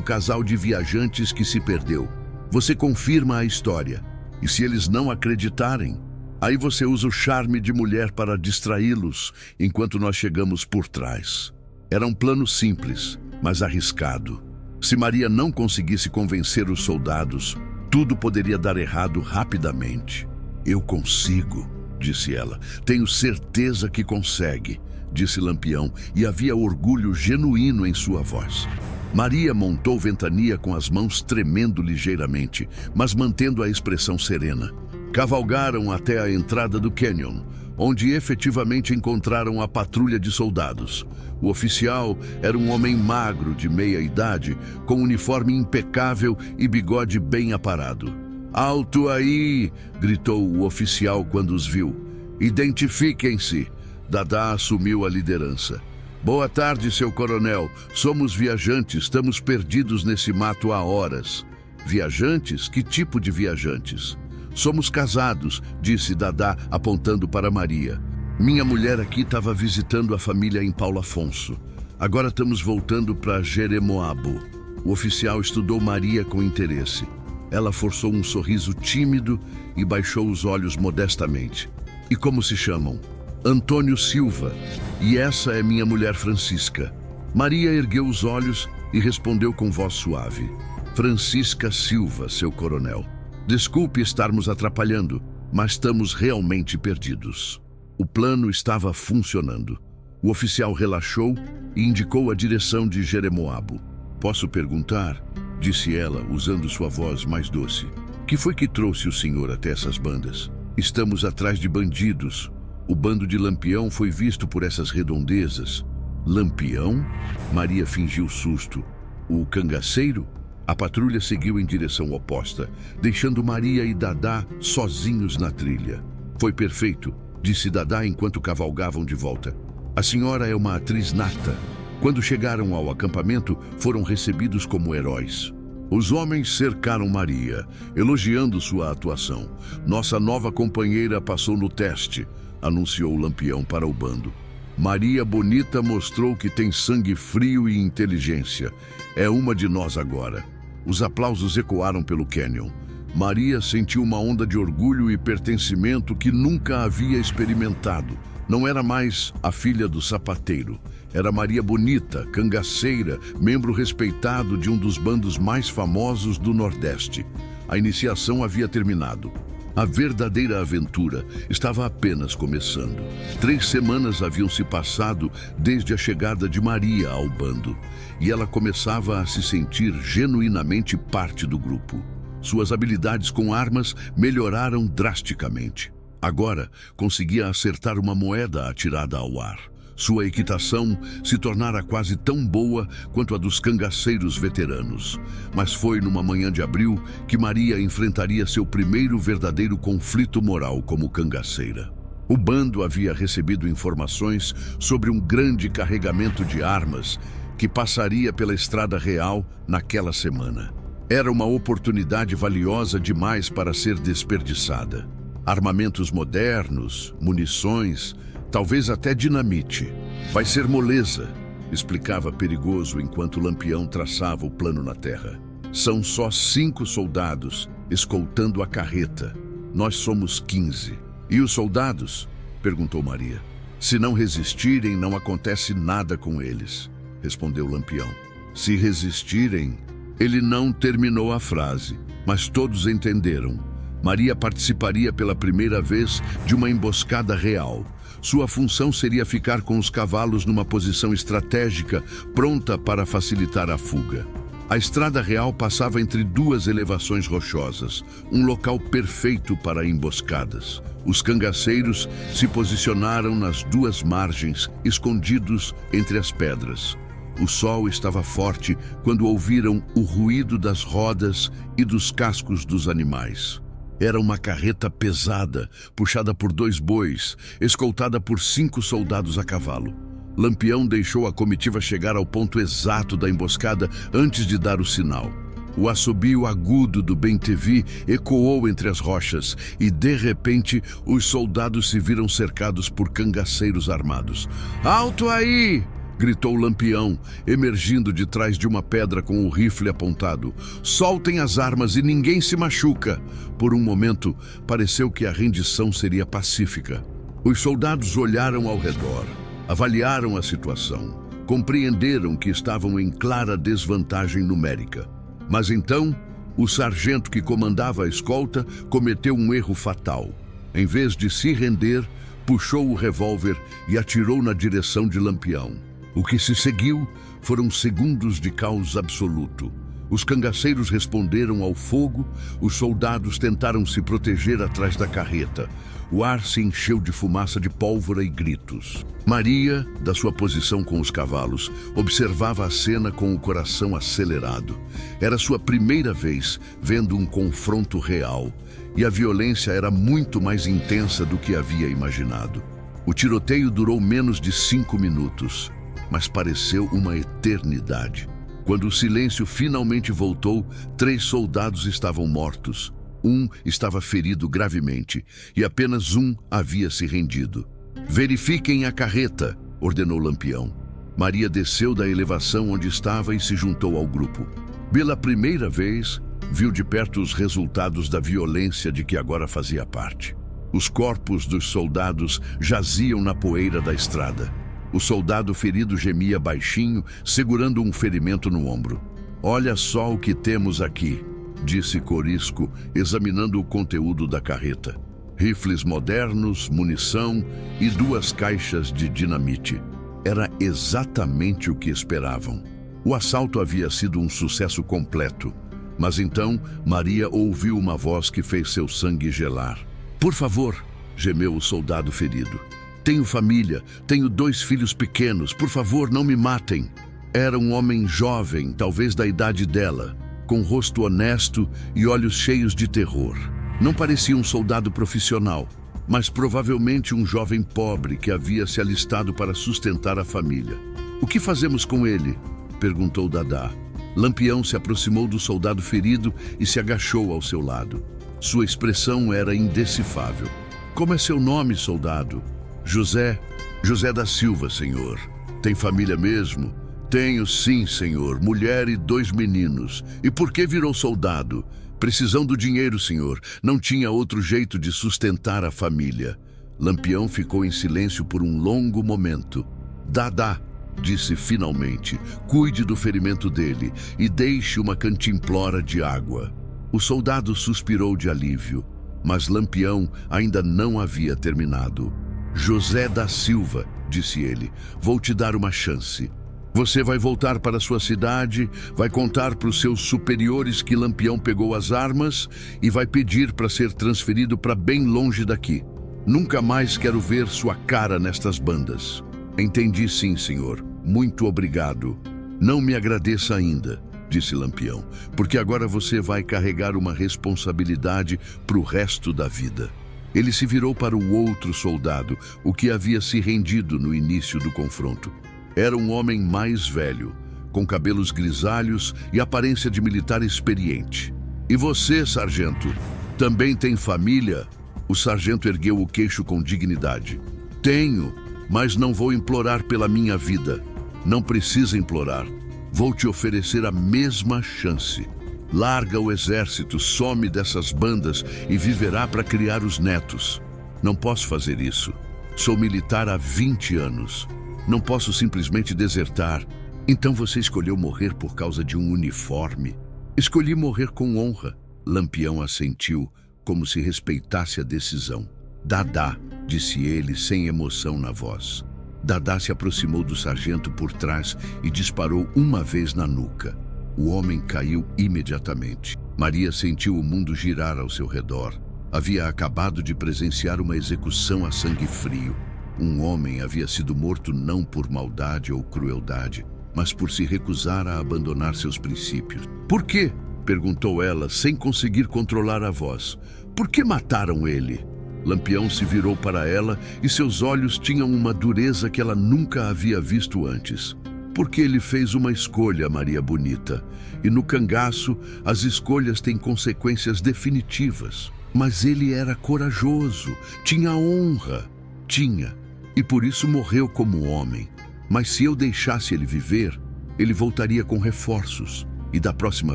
casal de viajantes que se perdeu. Você confirma a história. E se eles não acreditarem, aí você usa o charme de mulher para distraí-los enquanto nós chegamos por trás." Era um plano simples, mas arriscado. Se Maria não conseguisse convencer os soldados, tudo poderia dar errado rapidamente. "Eu consigo", disse ela. "Tenho certeza que consegue", disse Lampião, e havia orgulho genuíno em sua voz. Maria montou ventania com as mãos tremendo ligeiramente, mas mantendo a expressão serena. Cavalgaram até a entrada do cânion, onde efetivamente encontraram a patrulha de soldados. O oficial era um homem magro, de meia idade, com uniforme impecável e bigode bem aparado. "Alto aí!" gritou o oficial quando os viu. "Identifiquem-se." Dadá assumiu a liderança. "Boa tarde, seu coronel. Somos viajantes, estamos perdidos nesse mato há horas." "Viajantes? Que tipo de viajantes?" "Somos casados", disse Dadá, apontando para Maria. "Minha mulher aqui estava visitando a família em Paulo Afonso. Agora estamos voltando para Jeremoabo." O oficial estudou Maria com interesse. Ela forçou um sorriso tímido e baixou os olhos modestamente. "E como se chamam?" "Antônio Silva. E essa é minha mulher Francisca." Maria ergueu os olhos e respondeu com voz suave. "Francisca Silva, seu coronel. Desculpe estarmos atrapalhando, mas estamos realmente perdidos." O plano estava funcionando. O oficial relaxou e indicou a direção de Jeremoabo. "Posso perguntar?" disse ela, usando sua voz mais doce. "Que foi que trouxe o senhor até essas bandas?" "Estamos atrás de bandidos. O bando de Lampião foi visto por essas redondezas." "Lampião?" Maria fingiu susto. "O cangaceiro?" A patrulha seguiu em direção oposta, deixando Maria e Dadá sozinhos na trilha. "Foi perfeito", disse Dadá enquanto cavalgavam de volta. "A senhora é uma atriz nata." Quando chegaram ao acampamento, foram recebidos como heróis. Os homens cercaram Maria, elogiando sua atuação. "Nossa nova companheira passou no teste", anunciou Lampião para o bando. "Maria bonita mostrou que tem sangue frio e inteligência. É uma de nós agora." Os aplausos ecoaram pelo cânion. Maria sentiu uma onda de orgulho e pertencimento que nunca havia experimentado. Não era mais a filha do sapateiro. Era Maria bonita, cangaceira, membro respeitado de um dos bandos mais famosos do Nordeste. A iniciação havia terminado. A verdadeira aventura estava apenas começando. 3 semanas haviam se passado desde a chegada de Maria ao bando, e ela começava a se sentir genuinamente parte do grupo. Suas habilidades com armas melhoraram drasticamente. Agora, conseguia acertar uma moeda atirada ao ar. Sua equitação se tornara quase tão boa quanto a dos cangaceiros veteranos. Mas foi numa manhã de abril que Maria enfrentaria seu primeiro verdadeiro conflito moral como cangaceira. O bando havia recebido informações sobre um grande carregamento de armas que passaria pela Estrada Real naquela semana. Era uma oportunidade valiosa demais para ser desperdiçada. Armamentos modernos, munições, talvez até dinamite. Vai ser moleza, explicava Perigoso enquanto Lampião traçava o plano na terra. São só 5 soldados escoltando a carreta. Nós somos 15. E os soldados? Perguntou Maria. Se não resistirem, não acontece nada com eles, respondeu Lampião. Se resistirem... Ele não terminou a frase, mas todos entenderam. Maria participaria pela primeira vez de uma emboscada real. Sua função seria ficar com os cavalos numa posição estratégica, pronta para facilitar a fuga. A Estrada Real passava entre 2 elevações rochosas, um local perfeito para emboscadas. Os cangaceiros se posicionaram nas 2 margens, escondidos entre as pedras. O sol estava forte quando ouviram o ruído das rodas e dos cascos dos animais. Era uma carreta pesada, puxada por 2 bois, escoltada por 5 soldados a cavalo. Lampião deixou a comitiva chegar ao ponto exato da emboscada antes de dar o sinal. O assobio agudo do bem-te-vi ecoou entre as rochas e, de repente, os soldados se viram cercados por cangaceiros armados. "Alto aí!" gritou Lampião, emergindo de trás de uma pedra com o rifle apontado. "Soltem as armas e ninguém se machuca." Por um momento, pareceu que a rendição seria pacífica. Os soldados olharam ao redor, avaliaram a situação, compreenderam que estavam em clara desvantagem numérica. Mas então, o sargento que comandava a escolta cometeu um erro fatal. Em vez de se render, puxou o revólver e atirou na direção de Lampião. O que se seguiu foram segundos de caos absoluto. Os cangaceiros responderam ao fogo, os soldados tentaram se proteger atrás da carreta. O ar se encheu de fumaça de pólvora e gritos. Maria, da sua posição com os cavalos, observava a cena com o coração acelerado. Era sua primeira vez vendo um confronto real, e a violência era muito mais intensa do que havia imaginado. O tiroteio durou menos de 5 minutos. Mas pareceu uma eternidade. Quando o silêncio finalmente voltou, 3 soldados estavam mortos. Um estava ferido gravemente e apenas um havia se rendido. "Verifiquem a carreta", ordenou Lampião. Maria desceu da elevação onde estava e se juntou ao grupo. Pela primeira vez, viu de perto os resultados da violência de que agora fazia parte. Os corpos dos soldados jaziam na poeira da estrada. O soldado ferido gemia baixinho, segurando um ferimento no ombro. "Olha só o que temos aqui", disse Corisco, examinando o conteúdo da carreta. Rifles modernos, munição e 2 caixas de dinamite. Era exatamente o que esperavam. O assalto havia sido um sucesso completo. Mas então, Maria ouviu uma voz que fez seu sangue gelar. "Por favor", gemeu o soldado ferido. "Tenho família, tenho 2 filhos pequenos, por favor, não me matem." Era um homem jovem, talvez da idade dela, com rosto honesto e olhos cheios de terror. Não parecia um soldado profissional, mas provavelmente um jovem pobre que havia se alistado para sustentar a família. "O que fazemos com ele?" perguntou Dadá. Lampião se aproximou do soldado ferido e se agachou ao seu lado. Sua expressão era indecifável. "Como é seu nome, soldado?" "José da Silva, senhor." "Tem família mesmo?" "Tenho sim, senhor, mulher e 2 meninos." "E por que virou soldado?" "Precisão do dinheiro, senhor. Não tinha outro jeito de sustentar a família." Lampião ficou em silêncio por um longo momento. "Dadá", disse finalmente, "cuide do ferimento dele e deixe uma cantimplora de água." O soldado suspirou de alívio. Mas Lampião ainda não havia terminado. José da Silva, disse ele, vou te dar uma chance. Você vai voltar para sua cidade, vai contar para os seus superiores que Lampião pegou as armas e vai pedir para ser transferido para bem longe daqui. Nunca mais quero ver sua cara nestas bandas. Entendi sim, senhor. Muito obrigado. Não me agradeça ainda, disse Lampião, porque agora você vai carregar uma responsabilidade para o resto da vida. Ele se virou para o outro soldado, o que havia se rendido no início do confronto. Era um homem mais velho, com cabelos grisalhos e aparência de militar experiente. E você, sargento, também tem família? O sargento ergueu o queixo com dignidade. Tenho, mas não vou implorar pela minha vida. Não precisa implorar. Vou te oferecer a mesma chance. Larga o exército, some dessas bandas e viverá para criar os netos. Não posso fazer isso. Sou militar há 20 anos. Não posso simplesmente desertar. Então você escolheu morrer por causa de um uniforme? Escolhi morrer com honra. Lampião assentiu, como se respeitasse a decisão. Dadá, disse ele sem emoção na voz. Dadá se aproximou do sargento por trás e disparou uma vez na nuca. O homem caiu imediatamente. Maria sentiu o mundo girar ao seu redor. Havia acabado de presenciar uma execução a sangue frio. Um homem havia sido morto não por maldade ou crueldade, mas por se recusar a abandonar seus princípios. Por quê? Perguntou ela, sem conseguir controlar a voz. Por que mataram ele? Lampião se virou para ela e seus olhos tinham uma dureza que ela nunca havia visto antes. Porque ele fez uma escolha, Maria Bonita. E no cangaço, as escolhas têm consequências definitivas. Mas ele era corajoso, tinha honra. Tinha. E por isso morreu como homem. Mas se eu deixasse ele viver, ele voltaria com reforços. E da próxima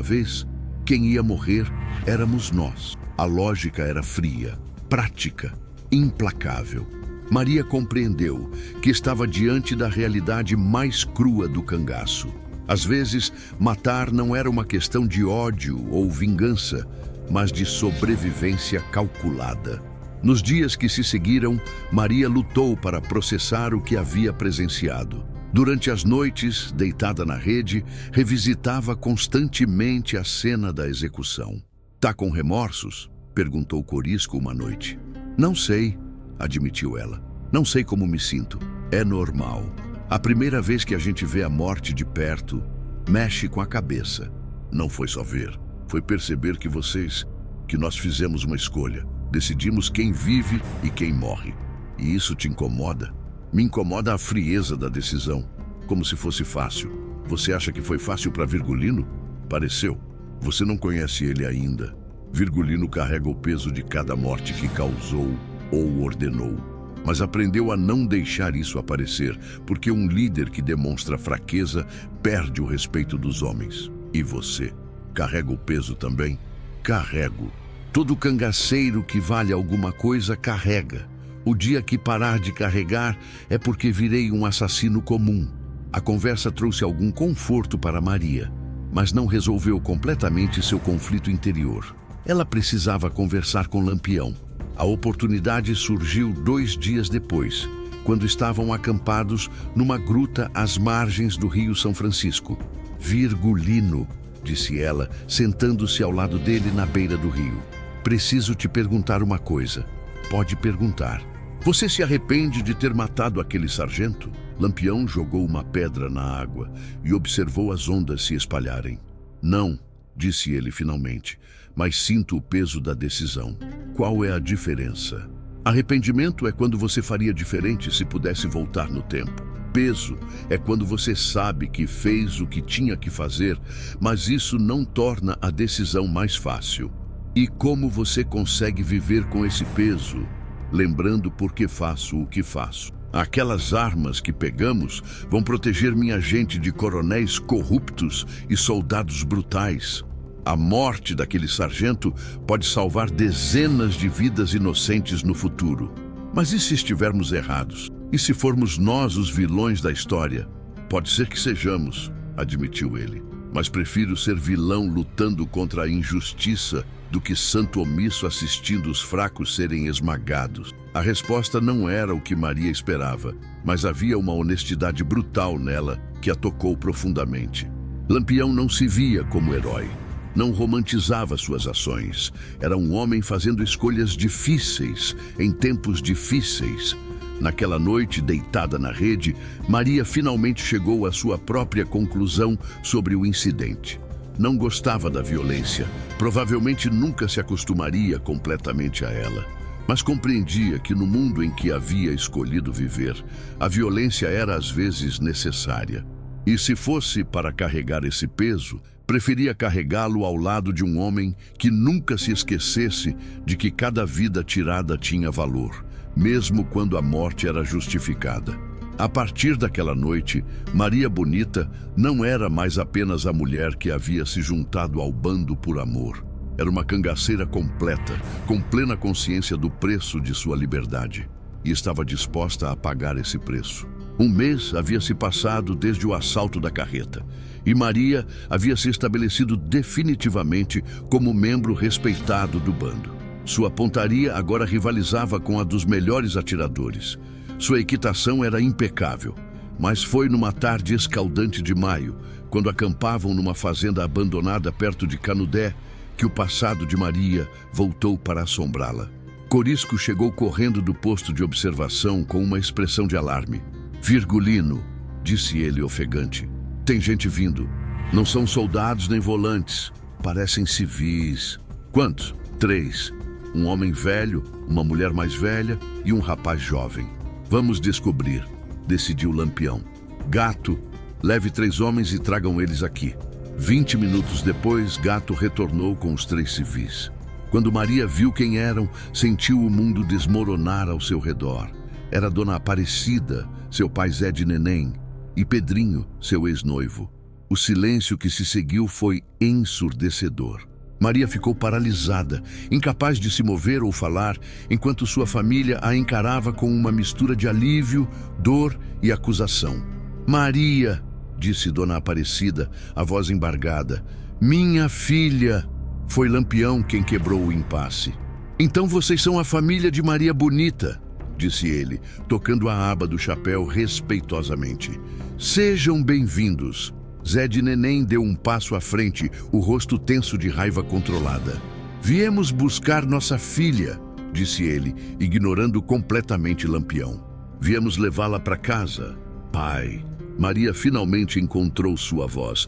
vez, quem ia morrer éramos nós. A lógica era fria, prática, implacável. Maria compreendeu que estava diante da realidade mais crua do cangaço. Às vezes, matar não era uma questão de ódio ou vingança, mas de sobrevivência calculada. Nos dias que se seguiram, Maria lutou para processar o que havia presenciado. Durante as noites, deitada na rede, revisitava constantemente a cena da execução. Tá com remorsos? Perguntou Corisco uma noite. Não sei, admitiu ela. Não sei como me sinto. É normal. A primeira vez que a gente vê a morte de perto, mexe com a cabeça. Não foi só ver, foi perceber que nós fizemos uma escolha. Decidimos quem vive e quem morre. E isso te incomoda? Me incomoda a frieza da decisão, como se fosse fácil. Você acha que foi fácil para Virgulino? Pareceu. Você não conhece ele ainda. Virgulino carrega o peso de cada morte que causou ou ordenou. Mas aprendeu a não deixar isso aparecer, porque um líder que demonstra fraqueza perde o respeito dos homens. E você? Carrega o peso também? Carrego. Todo cangaceiro que vale alguma coisa carrega. O dia que parar de carregar é porque virei um assassino comum. A conversa trouxe algum conforto para Maria, mas não resolveu completamente seu conflito interior. Ela precisava conversar com Lampião. A oportunidade surgiu 2 dias depois, quando estavam acampados numa gruta às margens do Rio São Francisco. Virgulino, disse ela, sentando-se ao lado dele na beira do rio. Preciso te perguntar uma coisa. Pode perguntar. Você se arrepende de ter matado aquele sargento? Lampião jogou uma pedra na água e observou as ondas se espalharem. Não, disse ele finalmente, mas sinto o peso da decisão. Qual é a diferença? Arrependimento é quando você faria diferente se pudesse voltar no tempo. Peso é quando você sabe que fez o que tinha que fazer, mas isso não torna a decisão mais fácil. E como você consegue viver com esse peso, lembrando por que faço o que faço? Aquelas armas que pegamos vão proteger minha gente de coronéis corruptos e soldados brutais. A morte daquele sargento pode salvar dezenas de vidas inocentes no futuro. Mas e se estivermos errados? E se formos nós os vilões da história? Pode ser que sejamos, admitiu ele. Mas prefiro ser vilão lutando contra a injustiça do que santo omisso assistindo os fracos serem esmagados. A resposta não era o que Maria esperava, mas havia uma honestidade brutal nela que a tocou profundamente. Lampião não se via como herói. Não romantizava suas ações. Era um homem fazendo escolhas difíceis, em tempos difíceis. Naquela noite, deitada na rede, Maria finalmente chegou à sua própria conclusão sobre o incidente. Não gostava da violência, provavelmente nunca se acostumaria completamente a ela. Mas compreendia que no mundo em que havia escolhido viver, a violência era às vezes necessária. E se fosse para carregar esse peso, preferia carregá-lo ao lado de um homem que nunca se esquecesse de que cada vida tirada tinha valor, mesmo quando a morte era justificada. A partir daquela noite, Maria Bonita não era mais apenas a mulher que havia se juntado ao bando por amor. Era uma cangaceira completa, com plena consciência do preço de sua liberdade, e estava disposta a pagar esse preço. Um mês havia se passado desde o assalto da carreta, e Maria havia se estabelecido definitivamente como membro respeitado do bando. Sua pontaria agora rivalizava com a dos melhores atiradores. Sua equitação era impecável, mas foi numa tarde escaldante de maio, quando acampavam numa fazenda abandonada perto de Canudé, que o passado de Maria voltou para assombrá-la. Corisco chegou correndo do posto de observação com uma expressão de alarme. "Virgulino", disse ele ofegante. "Tem gente vindo. Não são soldados nem volantes. Parecem civis." "Quantos?" "3. Um homem velho, uma mulher mais velha e um rapaz jovem." "Vamos descobrir", decidiu Lampião. "Gato, leve 3 homens e tragam eles aqui." 20 minutos depois, Gato retornou com os 3 civis. Quando Maria viu quem eram, sentiu o mundo desmoronar ao seu redor. Era Dona Aparecida, seu pai Zé de Neném, e Pedrinho, seu ex-noivo. O silêncio que se seguiu foi ensurdecedor. Maria ficou paralisada, incapaz de se mover ou falar, enquanto sua família a encarava com uma mistura de alívio, dor e acusação. "Maria", disse Dona Aparecida, a voz embargada, "minha filha." Foi Lampião quem quebrou o impasse. "Então vocês são a família de Maria Bonita", disse ele, tocando a aba do chapéu respeitosamente. "Sejam bem-vindos." Zé de Neném deu um passo à frente, o rosto tenso de raiva controlada. "Viemos buscar nossa filha", disse ele, ignorando completamente Lampião. "Viemos levá-la para casa, pai." Maria finalmente encontrou sua voz.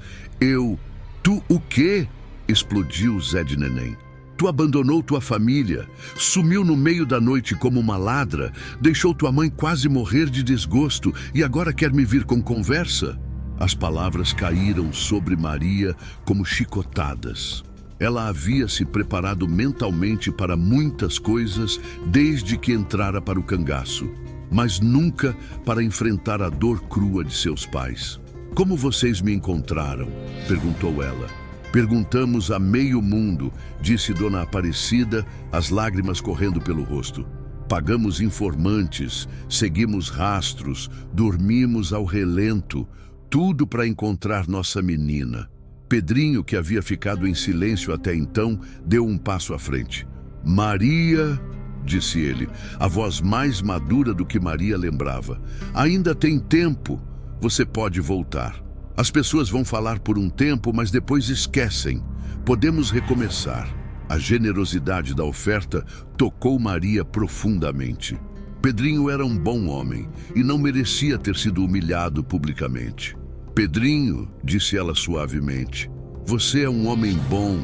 Tu o quê?" explodiu Zé de Neném. "Tu abandonou tua família, sumiu no meio da noite como uma ladra, deixou tua mãe quase morrer de desgosto e agora quer me vir com conversa?" As palavras caíram sobre Maria como chicotadas. Ela havia se preparado mentalmente para muitas coisas desde que entrara para o cangaço, mas nunca para enfrentar a dor crua de seus pais. "Como vocês me encontraram?" perguntou ela. "Perguntamos a meio mundo", disse Dona Aparecida, as lágrimas correndo pelo rosto. "Pagamos informantes, seguimos rastros, dormimos ao relento, tudo para encontrar nossa menina." Pedrinho, que havia ficado em silêncio até então, deu um passo à frente. "Maria", disse ele, a voz mais madura do que Maria lembrava, "ainda tem tempo. Você pode voltar. As pessoas vão falar por um tempo, mas depois esquecem. Podemos recomeçar." A generosidade da oferta tocou Maria profundamente. Pedrinho era um bom homem e não merecia ter sido humilhado publicamente. "Pedrinho", disse ela suavemente, "você é um homem bom,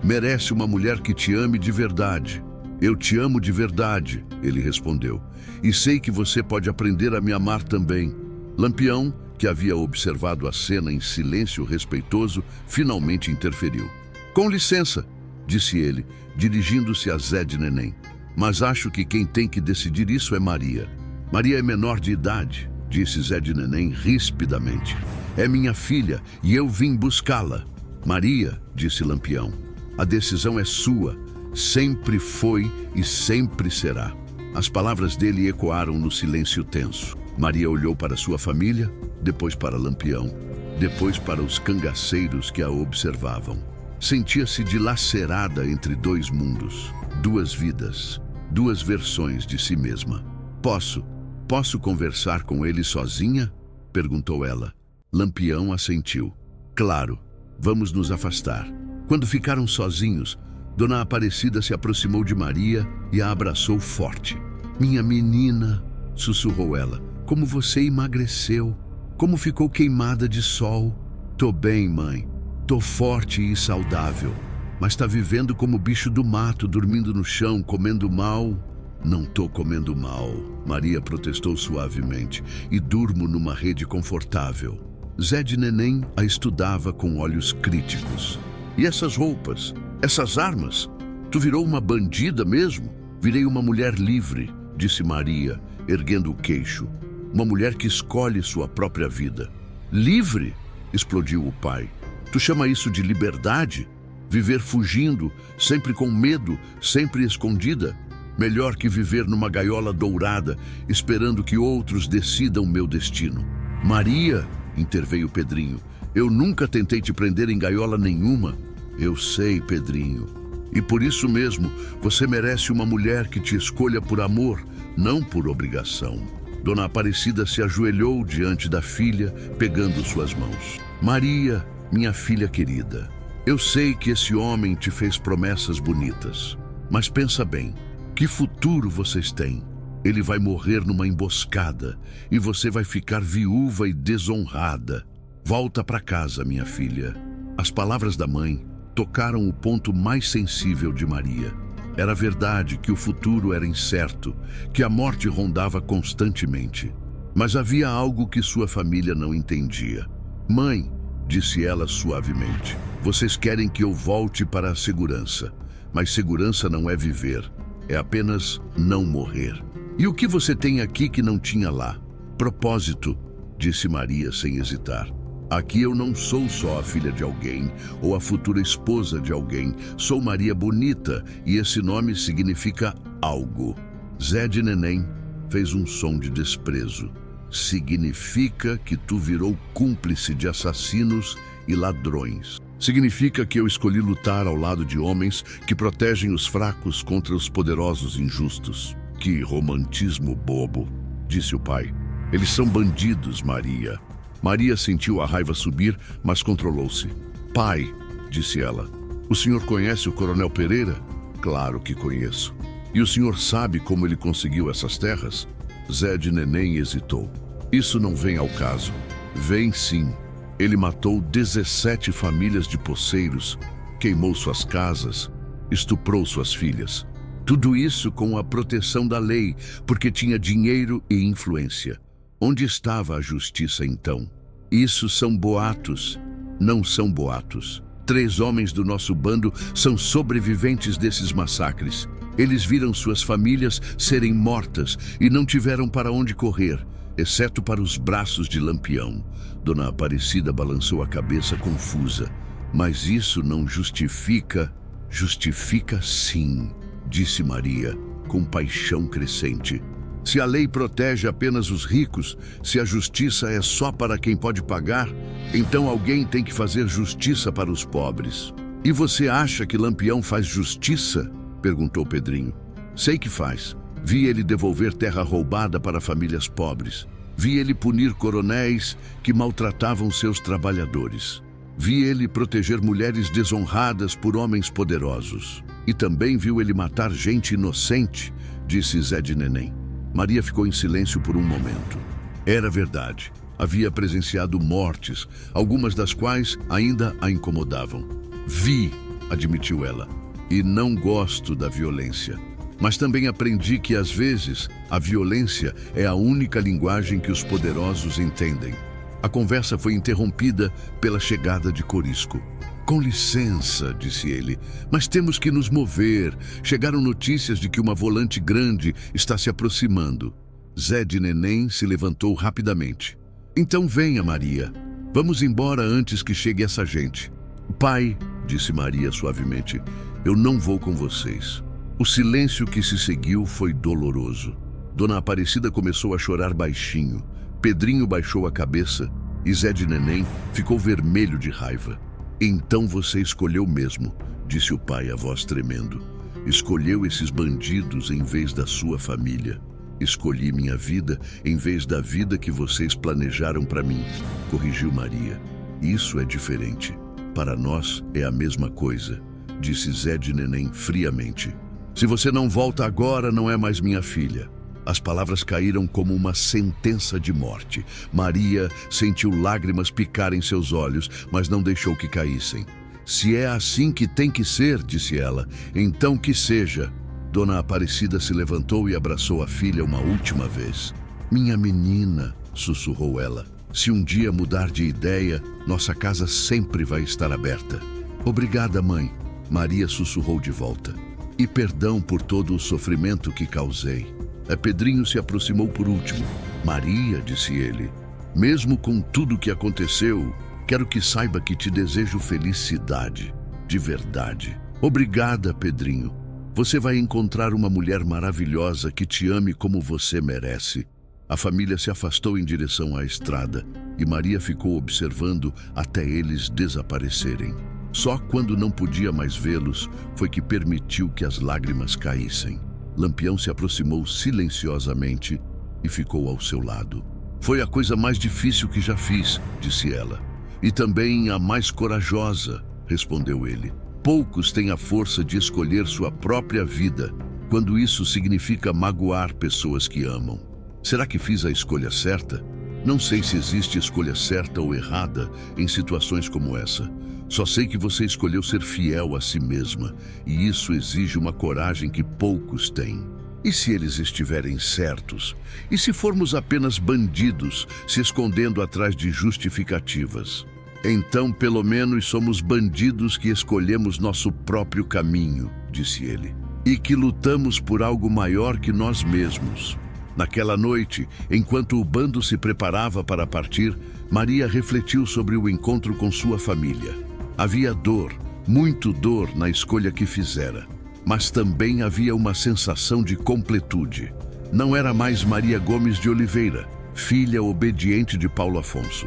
merece uma mulher que te ame de verdade." "Eu te amo de verdade", ele respondeu, "e sei que você pode aprender a me amar também." Lampião, que havia observado a cena em silêncio respeitoso, finalmente interferiu. "Com licença", disse ele, dirigindo-se a Zé de Neném, "mas acho que quem tem que decidir isso é Maria." "Maria é menor de idade", disse Zé de Neném rispidamente. "É minha filha e eu vim buscá-la." "Maria", disse Lampião, "a decisão é sua, sempre foi e sempre será." As palavras dele ecoaram no silêncio tenso. Maria olhou para sua família, depois para Lampião, depois para os cangaceiros que a observavam. Sentia-se dilacerada entre dois mundos, duas vidas, duas versões de si mesma. Posso conversar com ele sozinha? Perguntou ela. Lampião assentiu. Claro, vamos nos afastar. Quando ficaram sozinhos, Dona Aparecida se aproximou de Maria e a abraçou forte. Minha menina, sussurrou ela, como você emagreceu, como ficou queimada de sol. Tô bem, mãe, tô forte e saudável, mas tá vivendo como bicho do mato, dormindo no chão, comendo mal. Não tô comendo mal, Maria protestou suavemente, e durmo numa rede confortável. Zé de Neném a estudava com olhos críticos. E essas roupas? Essas armas? Tu virou uma bandida mesmo? Virei uma mulher livre, disse Maria, erguendo o queixo. Uma mulher que escolhe sua própria vida. Livre? Explodiu o pai. Tu chama isso de liberdade? Viver fugindo, sempre com medo, sempre escondida? Melhor que viver numa gaiola dourada, esperando que outros decidam meu destino. Maria, interveio Pedrinho, eu nunca tentei te prender em gaiola nenhuma. Eu sei, Pedrinho. E por isso mesmo, você merece uma mulher que te escolha por amor, não por obrigação. Dona Aparecida se ajoelhou diante da filha, pegando suas mãos. Maria, minha filha querida, eu sei que esse homem te fez promessas bonitas, mas pensa bem, que futuro vocês têm? Ele vai morrer numa emboscada e você vai ficar viúva e desonrada. Volta para casa, minha filha. As palavras da mãe tocaram o ponto mais sensível de Maria. Era verdade que o futuro era incerto, que a morte rondava constantemente. Mas havia algo que sua família não entendia. Mãe, disse ela suavemente, vocês querem que eu volte para a segurança, mas segurança não é viver. É apenas não morrer. E o que você tem aqui que não tinha lá? Propósito, disse Maria sem hesitar. Aqui eu não sou só a filha de alguém ou a futura esposa de alguém. Sou Maria Bonita e esse nome significa algo. Zé de Neném fez um som de desprezo. Significa que tu virou cúmplice de assassinos e ladrões. Significa que eu escolhi lutar ao lado de homens que protegem os fracos contra os poderosos injustos. Que romantismo bobo, disse o pai. Eles são bandidos, Maria. Maria sentiu a raiva subir, mas controlou-se. Pai, disse ela, o senhor conhece o Coronel Pereira? Claro que conheço. E o senhor sabe como ele conseguiu essas terras? Zé de Neném hesitou. Isso não vem ao caso. Vem sim. Ele matou 17 famílias de poceiros, queimou suas casas, estuprou suas filhas. Tudo isso com a proteção da lei, porque tinha dinheiro e influência. Onde estava a justiça então? Isso são boatos. Não são boatos. 3 homens do nosso bando são sobreviventes desses massacres. Eles viram suas famílias serem mortas e não tiveram para onde correr, exceto para os braços de Lampião. Dona Aparecida balançou a cabeça confusa. Mas isso não justifica... Justifica sim, disse Maria, com paixão crescente. Se a lei protege apenas os ricos, se a justiça é só para quem pode pagar, então alguém tem que fazer justiça para os pobres. E você acha que Lampião faz justiça? Perguntou Pedrinho. Sei que faz. Vi ele devolver terra roubada para famílias pobres. Vi ele punir coronéis que maltratavam seus trabalhadores. Vi ele proteger mulheres desonradas por homens poderosos. E também viu ele matar gente inocente, disse Zé de Neném. Maria ficou em silêncio por um momento. Era verdade. Havia presenciado mortes, algumas das quais ainda a incomodavam. Vi, admitiu ela, e não gosto da violência. Mas também aprendi que, às vezes, a violência é a única linguagem que os poderosos entendem. A conversa foi interrompida pela chegada de Corisco. Com licença, disse ele, mas temos que nos mover. Chegaram notícias de que uma volante grande está se aproximando. Zé de Neném se levantou rapidamente. Então venha, Maria. Vamos embora antes que chegue essa gente. Pai, disse Maria suavemente, eu não vou com vocês. O silêncio que se seguiu foi doloroso. Dona Aparecida começou a chorar baixinho. Pedrinho baixou a cabeça e Zé de Neném ficou vermelho de raiva. Então você escolheu mesmo, disse o pai, a voz tremendo. Escolheu esses bandidos em vez da sua família. Escolhi minha vida em vez da vida que vocês planejaram para mim, corrigiu Maria. Isso é diferente. Para nós é a mesma coisa, disse Zé de Neném friamente. Se você não volta agora, não é mais minha filha. As palavras caíram como uma sentença de morte. Maria sentiu lágrimas picar em seus olhos, mas não deixou que caíssem. Se é assim que tem que ser, disse ela, então que seja. Dona Aparecida se levantou e abraçou a filha uma última vez. Minha menina, sussurrou ela, se um dia mudar de ideia, nossa casa sempre vai estar aberta. Obrigada, mãe, Maria sussurrou de volta. E perdão por todo o sofrimento que causei. Pedrinho se aproximou por último. Maria, disse ele, mesmo com tudo que aconteceu, quero que saiba que te desejo felicidade, de verdade. Obrigada, Pedrinho. Você vai encontrar uma mulher maravilhosa que te ame como você merece. A família se afastou em direção à estrada e Maria ficou observando até eles desaparecerem. Só quando não podia mais vê-los foi que permitiu que as lágrimas caíssem. Lampião se aproximou silenciosamente e ficou ao seu lado. Foi a coisa mais difícil que já fiz, disse ela. E também a mais corajosa, respondeu ele. Poucos têm a força de escolher sua própria vida, quando isso significa magoar pessoas que amam. Será que fiz a escolha certa? Não sei se existe escolha certa ou errada em situações como essa. Só sei que você escolheu ser fiel a si mesma, e isso exige uma coragem que poucos têm. E se eles estiverem certos? E se formos apenas bandidos, se escondendo atrás de justificativas? Então, pelo menos, somos bandidos que escolhemos nosso próprio caminho, disse ele, e que lutamos por algo maior que nós mesmos. Naquela noite, enquanto o bando se preparava para partir, Maria refletiu sobre o encontro com sua família. Havia dor, muito dor na escolha que fizera, mas também havia uma sensação de completude. Não era mais Maria Gomes de Oliveira, filha obediente de Paulo Afonso.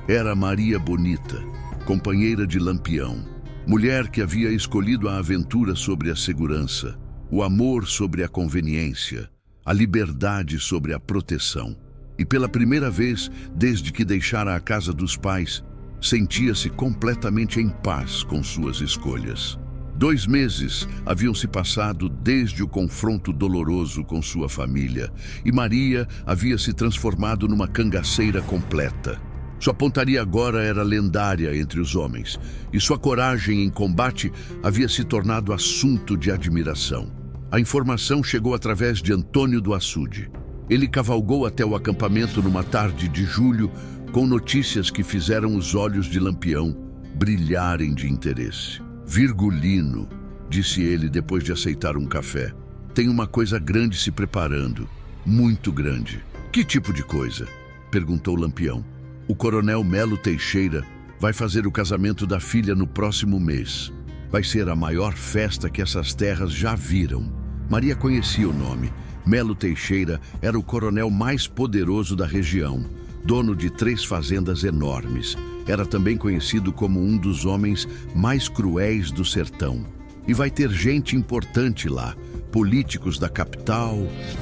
Era Maria Bonita, companheira de Lampião, mulher que havia escolhido a aventura sobre a segurança, o amor sobre a conveniência, a liberdade sobre a proteção. E pela primeira vez, desde que deixara a casa dos pais, sentia-se completamente em paz com suas escolhas. 2 meses haviam se passado desde o confronto doloroso com sua família, e Maria havia se transformado numa cangaceira completa. Sua pontaria agora era lendária entre os homens, e sua coragem em combate havia se tornado assunto de admiração. A informação chegou através de Antônio do Açude. Ele cavalgou até o acampamento numa tarde de julho, com notícias que fizeram os olhos de Lampião brilharem de interesse. Virgulino, disse ele depois de aceitar um café. Tem uma coisa grande se preparando, muito grande. Que tipo de coisa? Perguntou Lampião. O coronel Melo Teixeira vai fazer o casamento da filha no próximo mês. Vai ser a maior festa que essas terras já viram. Maria conhecia o nome. Melo Teixeira era o coronel mais poderoso da região, dono de 3 fazendas enormes. Era também conhecido como um dos homens mais cruéis do sertão. E vai ter gente importante lá, políticos da capital,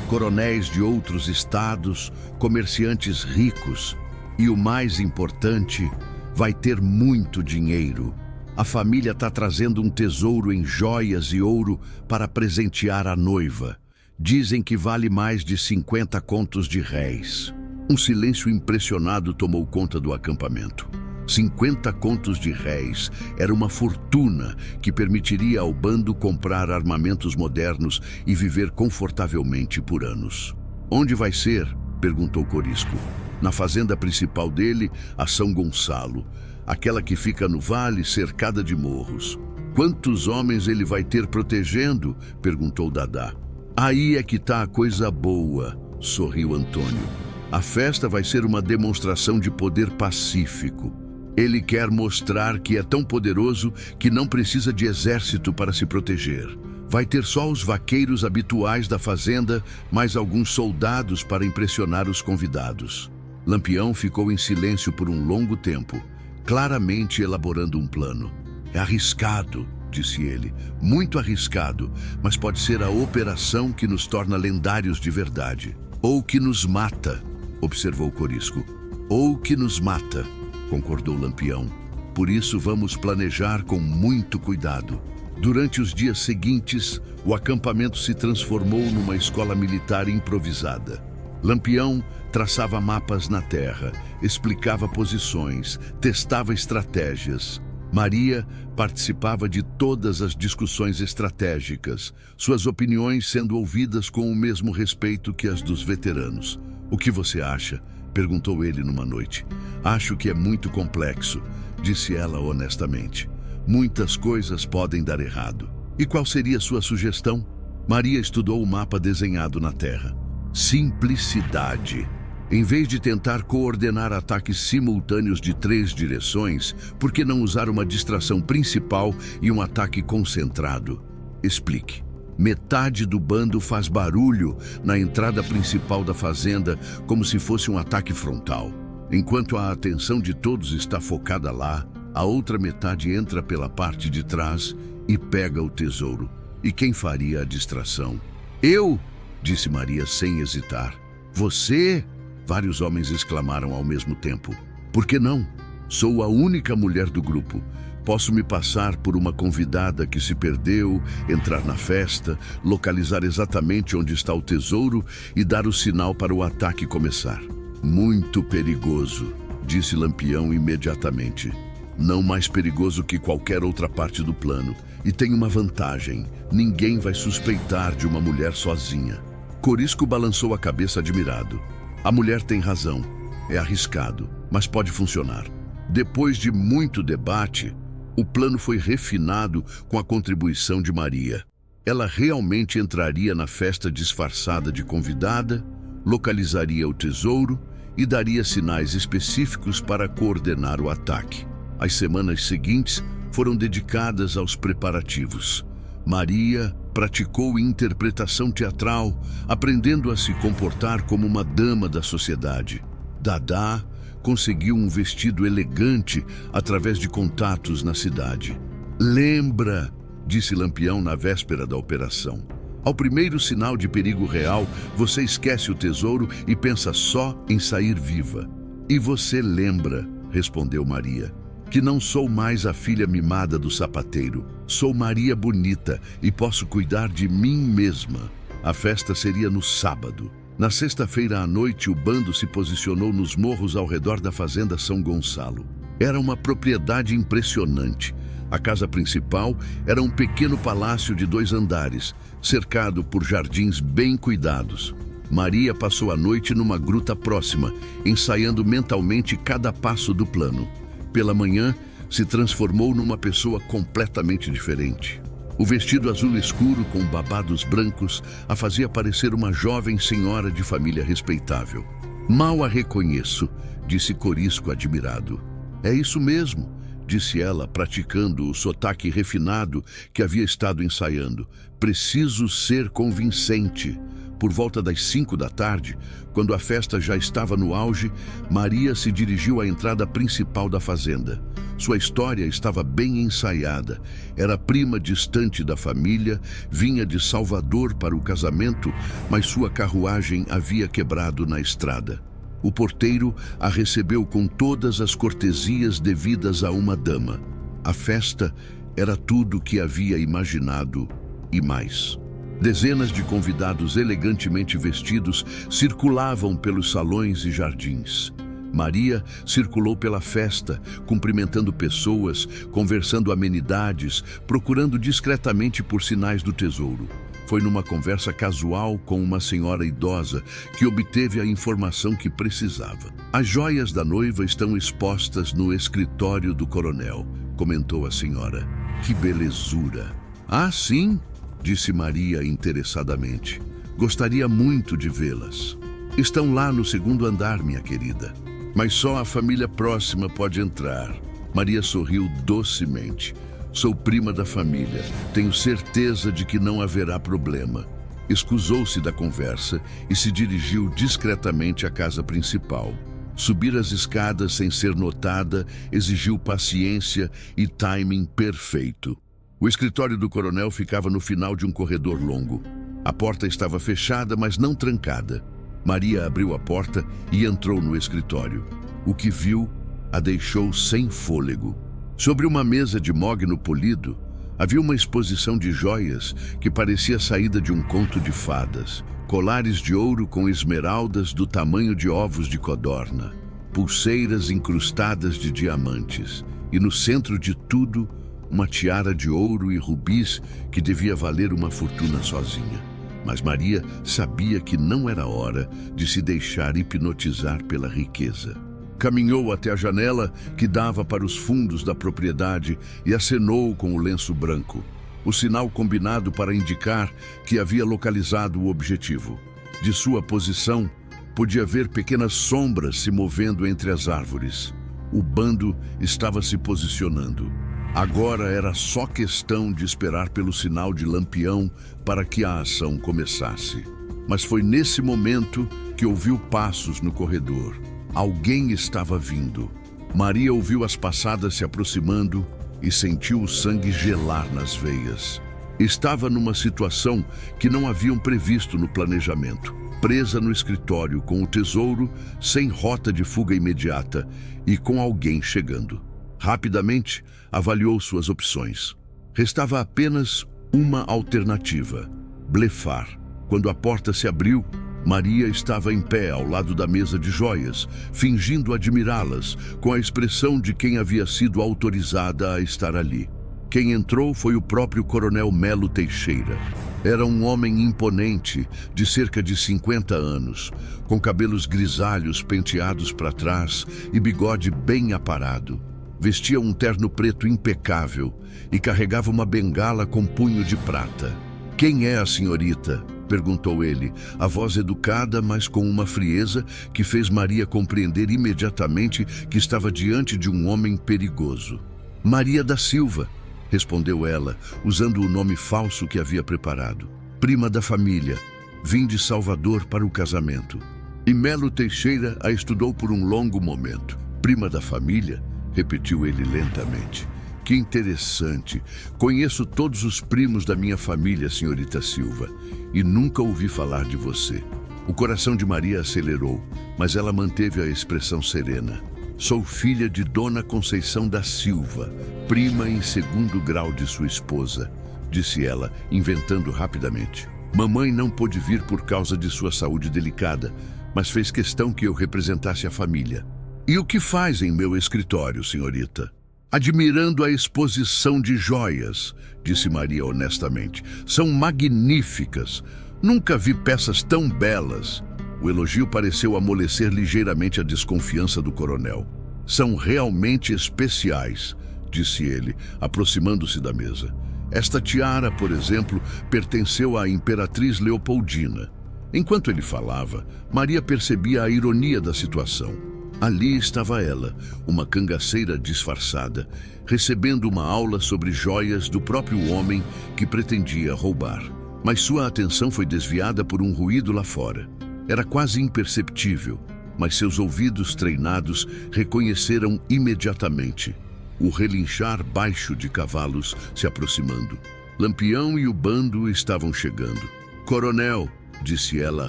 coronéis de outros estados, comerciantes ricos. E o mais importante, vai ter muito dinheiro. A família está trazendo um tesouro em joias e ouro para presentear a noiva. Dizem que vale mais de 50 contos de réis. Um silêncio impressionado tomou conta do acampamento. 50 contos de réis era uma fortuna que permitiria ao bando comprar armamentos modernos e viver confortavelmente por anos. Onde vai ser? Perguntou Corisco. Na fazenda principal dele, a São Gonçalo, aquela que fica no vale cercada de morros. Quantos homens ele vai ter protegendo? Perguntou Dadá. Aí é que tá a coisa boa, sorriu Antônio. A festa vai ser uma demonstração de poder pacífico. Ele quer mostrar que é tão poderoso que não precisa de exército para se proteger. Vai ter só os vaqueiros habituais da fazenda, mais alguns soldados para impressionar os convidados. Lampião ficou em silêncio por um longo tempo, claramente elaborando um plano. É arriscado, disse ele, muito arriscado, mas pode ser a operação que nos torna lendários de verdade. Ou que nos mata, observou Corisco. Ou que nos mata, concordou Lampião. Por isso vamos planejar com muito cuidado. Durante os dias seguintes, o acampamento se transformou numa escola militar improvisada. Lampião traçava mapas na terra, explicava posições, testava estratégias. Maria participava de todas as discussões estratégicas, suas opiniões sendo ouvidas com o mesmo respeito que as dos veteranos. "O que você acha?" perguntou ele numa noite. "Acho que é muito complexo", disse ela honestamente. "Muitas coisas podem dar errado." "E qual seria sua sugestão?" Maria estudou o mapa desenhado na terra. Simplicidade. Em vez de tentar coordenar ataques simultâneos de 3 direções, por que não usar uma distração principal e um ataque concentrado? Explique. Metade do bando faz barulho na entrada principal da fazenda, como se fosse um ataque frontal. Enquanto a atenção de todos está focada lá, a outra metade entra pela parte de trás e pega o tesouro. E quem faria a distração? "Eu!" disse Maria sem hesitar. "Você?" Vários homens exclamaram ao mesmo tempo. "Por que não? Sou a única mulher do grupo. Posso me passar por uma convidada que se perdeu, entrar na festa, localizar exatamente onde está o tesouro e dar o sinal para o ataque começar." "Muito perigoso", disse Lampião imediatamente. "Não mais perigoso que qualquer outra parte do plano. E tem uma vantagem: ninguém vai suspeitar de uma mulher sozinha." Corisco balançou a cabeça admirado. "A mulher tem razão. É arriscado, mas pode funcionar." Depois de muito debate, o plano foi refinado com a contribuição de Maria. Ela realmente entraria na festa disfarçada de convidada, localizaria o tesouro e daria sinais específicos para coordenar o ataque. As semanas seguintes foram dedicadas aos preparativos. Maria praticou interpretação teatral, aprendendo a se comportar como uma dama da sociedade. Dadá conseguiu um vestido elegante através de contatos na cidade. "Lembra", disse Lampião na véspera da operação. "Ao primeiro sinal de perigo real, você esquece o tesouro e pensa só em sair viva." "E você lembra", respondeu Maria, "que não sou mais a filha mimada do sapateiro. Sou Maria Bonita e posso cuidar de mim mesma." A festa seria no sábado. Na sexta-feira à noite, o bando se posicionou nos morros ao redor da fazenda São Gonçalo. Era uma propriedade impressionante. A casa principal era um pequeno palácio de 2 andares, cercado por jardins bem cuidados. Maria passou a noite numa gruta próxima, ensaiando mentalmente cada passo do plano. Pela manhã, se transformou numa pessoa completamente diferente. O vestido azul escuro com babados brancos a fazia parecer uma jovem senhora de família respeitável. "Mal a reconheço", disse Corisco admirado. "É isso mesmo", disse ela, praticando o sotaque refinado que havia estado ensaiando. "Preciso ser convincente." Por volta das 5 da tarde, quando a festa já estava no auge, Maria se dirigiu à entrada principal da fazenda. Sua história estava bem ensaiada. Era prima distante da família, vinha de Salvador para o casamento, mas sua carruagem havia quebrado na estrada. O porteiro a recebeu com todas as cortesias devidas a uma dama. A festa era tudo o que havia imaginado e mais. Dezenas de convidados elegantemente vestidos circulavam pelos salões e jardins. Maria circulou pela festa, cumprimentando pessoas, conversando amenidades, procurando discretamente por sinais do tesouro. Foi numa conversa casual com uma senhora idosa que obteve a informação que precisava. "As joias da noiva estão expostas no escritório do coronel", comentou a senhora. "Que belezura!" "Ah, sim?", disse Maria interessadamente. "Gostaria muito de vê-las." "Estão lá no 2º andar, minha querida. Mas só a família próxima pode entrar." Maria sorriu docemente. "Sou prima da família. Tenho certeza de que não haverá problema." Escusou-se da conversa e se dirigiu discretamente à casa principal. Subir as escadas sem ser notada exigiu paciência e timing perfeito. O escritório do coronel ficava no final de um corredor longo. A porta estava fechada, mas não trancada. Maria abriu a porta e entrou no escritório. O que viu a deixou sem fôlego. Sobre uma mesa de mogno polido, havia uma exposição de joias que parecia saída de um conto de fadas. Colares de ouro com esmeraldas do tamanho de ovos de codorna, pulseiras incrustadas de diamantes e no centro de tudo, uma tiara de ouro e rubis que devia valer uma fortuna sozinha. Mas Maria sabia que não era hora de se deixar hipnotizar pela riqueza. Caminhou até a janela que dava para os fundos da propriedade e acenou com o lenço branco, o sinal combinado para indicar que havia localizado o objetivo. De sua posição, podia ver pequenas sombras se movendo entre as árvores. O bando estava se posicionando. Agora era só questão de esperar pelo sinal de lampião para que a ação começasse. Mas foi nesse momento que ouviu passos no corredor. Alguém estava vindo. Maria ouviu as passadas se aproximando e sentiu o sangue gelar nas veias. Estava numa situação que não haviam previsto no planejamento. Presa no escritório com o tesouro, sem rota de fuga imediata e com alguém chegando. Rapidamente, avaliou suas opções. Restava apenas uma alternativa: blefar. Quando a porta se abriu, Maria estava em pé ao lado da mesa de joias, fingindo admirá-las, com a expressão de quem havia sido autorizada a estar ali. Quem entrou foi o próprio coronel Melo Teixeira. Era um homem imponente, de cerca de 50 anos, com cabelos grisalhos penteados para trás e bigode bem aparado. Vestia um terno preto impecável e carregava uma bengala com punho de prata. "Quem é a senhorita?" perguntou ele, a voz educada, mas com uma frieza que fez Maria compreender imediatamente que estava diante de um homem perigoso. "Maria da Silva", respondeu ela, usando o nome falso que havia preparado. "Prima da família. Vim de Salvador para o casamento." E Melo Teixeira a estudou por um longo momento. "Prima da família?", repetiu ele lentamente. "Que interessante. Conheço todos os primos da minha família, senhorita Silva, e nunca ouvi falar de você." O coração de Maria acelerou, mas ela manteve a expressão serena. "Sou filha de Dona Conceição da Silva, prima em segundo grau de sua esposa", disse ela, inventando rapidamente. "Mamãe não pôde vir por causa de sua saúde delicada, mas fez questão que eu representasse a família." "E o que faz em meu escritório, senhorita?" "Admirando a exposição de joias", disse Maria honestamente. "São magníficas. Nunca vi peças tão belas." O elogio pareceu amolecer ligeiramente a desconfiança do coronel. "São realmente especiais", disse ele, aproximando-se da mesa. "Esta tiara, por exemplo, pertenceu à Imperatriz Leopoldina." Enquanto ele falava, Maria percebia a ironia da situação. Ali estava ela, uma cangaceira disfarçada, recebendo uma aula sobre joias do próprio homem que pretendia roubar. Mas sua atenção foi desviada por um ruído lá fora. Era quase imperceptível, mas seus ouvidos treinados reconheceram imediatamente o relinchar baixo de cavalos se aproximando. Lampião e o bando estavam chegando. "Coronel", disse ela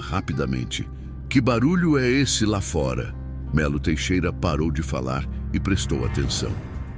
rapidamente, "que barulho é esse lá fora?" Melo Teixeira parou de falar e prestou atenção.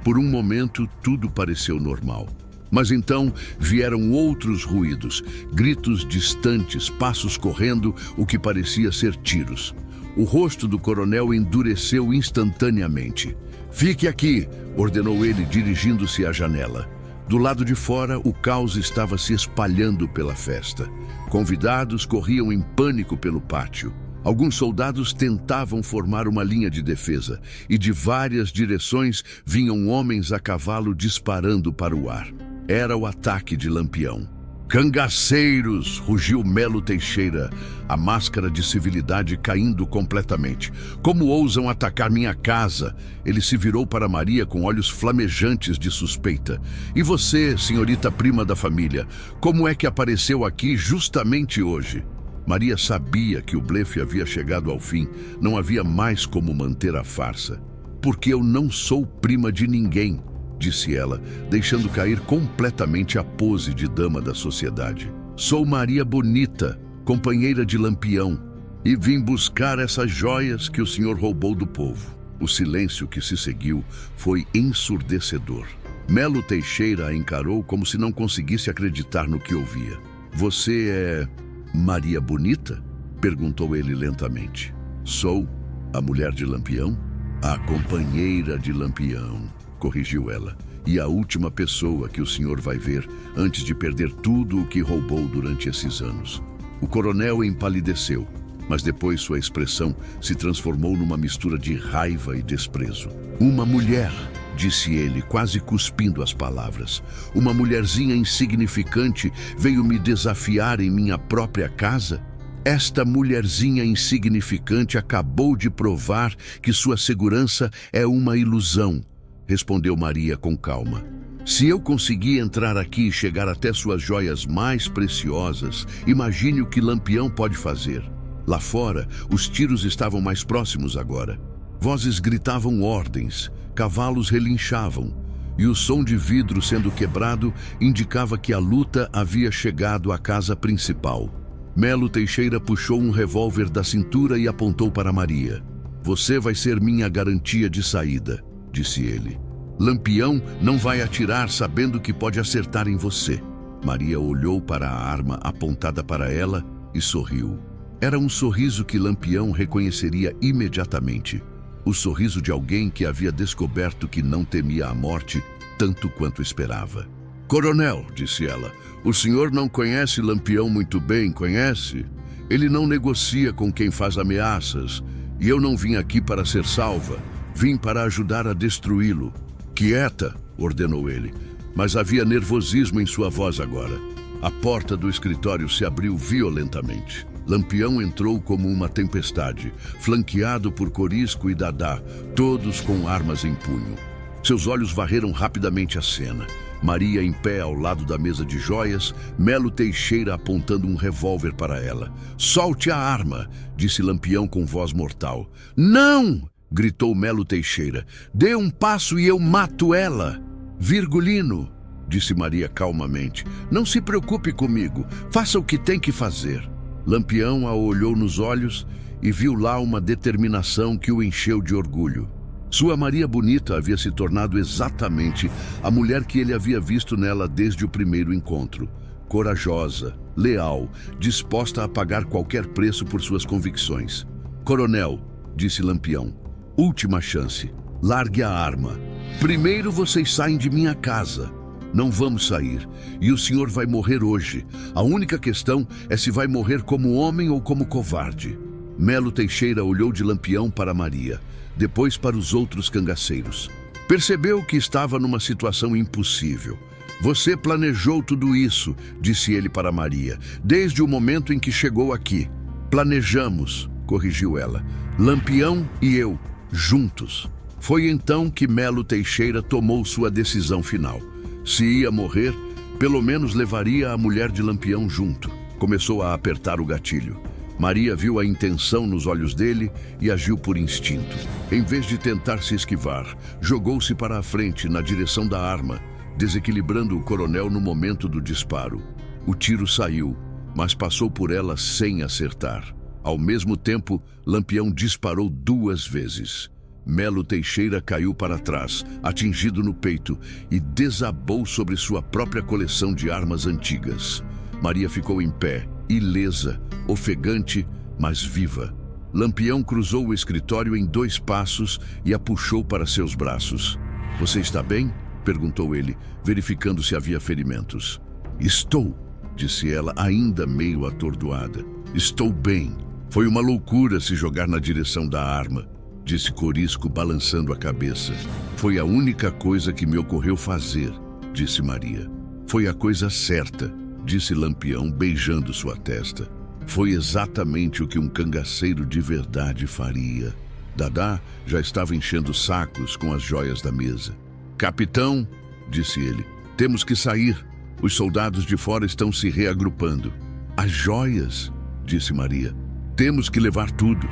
Por um momento, tudo pareceu normal. Mas então vieram outros ruídos, gritos distantes, passos correndo, o que parecia ser tiros. O rosto do coronel endureceu instantaneamente. "Fique aqui", ordenou ele, dirigindo-se à janela. Do lado de fora, o caos estava se espalhando pela festa. Convidados corriam em pânico pelo pátio. Alguns soldados tentavam formar uma linha de defesa, e de várias direções vinham homens a cavalo disparando para o ar. Era o ataque de Lampião. "Cangaceiros!", rugiu Melo Teixeira, a máscara de civilidade caindo completamente. "Como ousam atacar minha casa?" Ele se virou para Maria com olhos flamejantes de suspeita. "E você, senhorita prima da família, como é que apareceu aqui justamente hoje?" Maria sabia que o blefe havia chegado ao fim, não havia mais como manter a farsa. Porque eu não sou prima de ninguém, disse ela, deixando cair completamente a pose de dama da sociedade. Sou Maria Bonita, companheira de Lampião, e vim buscar essas joias que o senhor roubou do povo. O silêncio que se seguiu foi ensurdecedor. Melo Teixeira a encarou como se não conseguisse acreditar no que ouvia. Você é Maria Bonita? Perguntou ele lentamente. Sou a mulher de Lampião? A companheira de Lampião, corrigiu ela. E a última pessoa que o senhor vai ver antes de perder tudo o que roubou durante esses anos. O coronel empalideceu, mas depois sua expressão se transformou numa mistura de raiva e desprezo. Uma mulher, disse ele, quase cuspindo as palavras. Uma mulherzinha insignificante veio me desafiar em minha própria casa? Esta mulherzinha insignificante acabou de provar que sua segurança é uma ilusão, respondeu Maria com calma. Se eu conseguir entrar aqui e chegar até suas joias mais preciosas, imagine o que Lampião pode fazer. Lá fora, os tiros estavam mais próximos agora. Vozes gritavam ordens, cavalos relinchavam, e o som de vidro sendo quebrado indicava que a luta havia chegado à casa principal. Melo Teixeira puxou um revólver da cintura e apontou para Maria. Você vai ser minha garantia de saída, disse ele. Lampião não vai atirar sabendo que pode acertar em você. Maria olhou para a arma apontada para ela e sorriu. Era um sorriso que Lampião reconheceria imediatamente. O sorriso de alguém que havia descoberto que não temia a morte tanto quanto esperava. Coronel, disse ela, o senhor não conhece Lampião muito bem, conhece? Ele não negocia com quem faz ameaças, e eu não vim aqui para ser salva, vim para ajudar a destruí-lo. Quieta, ordenou ele, mas havia nervosismo em sua voz agora. A porta do escritório se abriu violentamente. Lampião entrou como uma tempestade, flanqueado por Corisco e Dadá, todos com armas em punho. Seus olhos varreram rapidamente a cena. Maria em pé ao lado da mesa de joias, Melo Teixeira apontando um revólver para ela. Solte a arma, disse Lampião com voz mortal. Não! Gritou Melo Teixeira. Dê um passo e eu mato ela. Virgulino, disse Maria calmamente. Não se preocupe comigo, faça o que tem que fazer. Lampião a olhou nos olhos e viu lá uma determinação que o encheu de orgulho. Sua Maria Bonita havia se tornado exatamente a mulher que ele havia visto nela desde o primeiro encontro. Corajosa, leal, disposta a pagar qualquer preço por suas convicções. Coronel, disse Lampião, última chance. Largue a arma. Primeiro vocês saem de minha casa. Não vamos sair. E o senhor vai morrer hoje. A única questão é se vai morrer como homem ou como covarde. Melo Teixeira olhou de Lampião para Maria, depois para os outros cangaceiros. Percebeu que estava numa situação impossível. Você planejou tudo isso, disse ele para Maria, desde o momento em que chegou aqui. Planejamos, corrigiu ela. Lampião e eu, juntos. Foi então que Melo Teixeira tomou sua decisão final. Se ia morrer, pelo menos levaria a mulher de Lampião junto. Começou a apertar o gatilho. Maria viu a intenção nos olhos dele e agiu por instinto. Em vez de tentar se esquivar, jogou-se para a frente na direção da arma, desequilibrando o coronel no momento do disparo. O tiro saiu, mas passou por ela sem acertar. Ao mesmo tempo, Lampião disparou 2 vezes. Melo Teixeira caiu para trás, atingido no peito, e desabou sobre sua própria coleção de armas antigas. Maria ficou em pé, ilesa, ofegante, mas viva. Lampião cruzou o escritório em 2 passos e a puxou para seus braços. Você está bem? Perguntou ele, verificando se havia ferimentos. Estou, disse ela, ainda meio atordoada. Estou bem. Foi uma loucura se jogar na direção da arma, disse Corisco, balançando a cabeça. Foi a única coisa que me ocorreu fazer, disse Maria. Foi a coisa certa, disse Lampião, beijando sua testa. Foi exatamente o que um cangaceiro de verdade faria. Dadá já estava enchendo sacos com as joias da mesa. Capitão, disse ele, temos que sair. Os soldados de fora estão se reagrupando. As joias? disse Maria. Temos que levar tudo.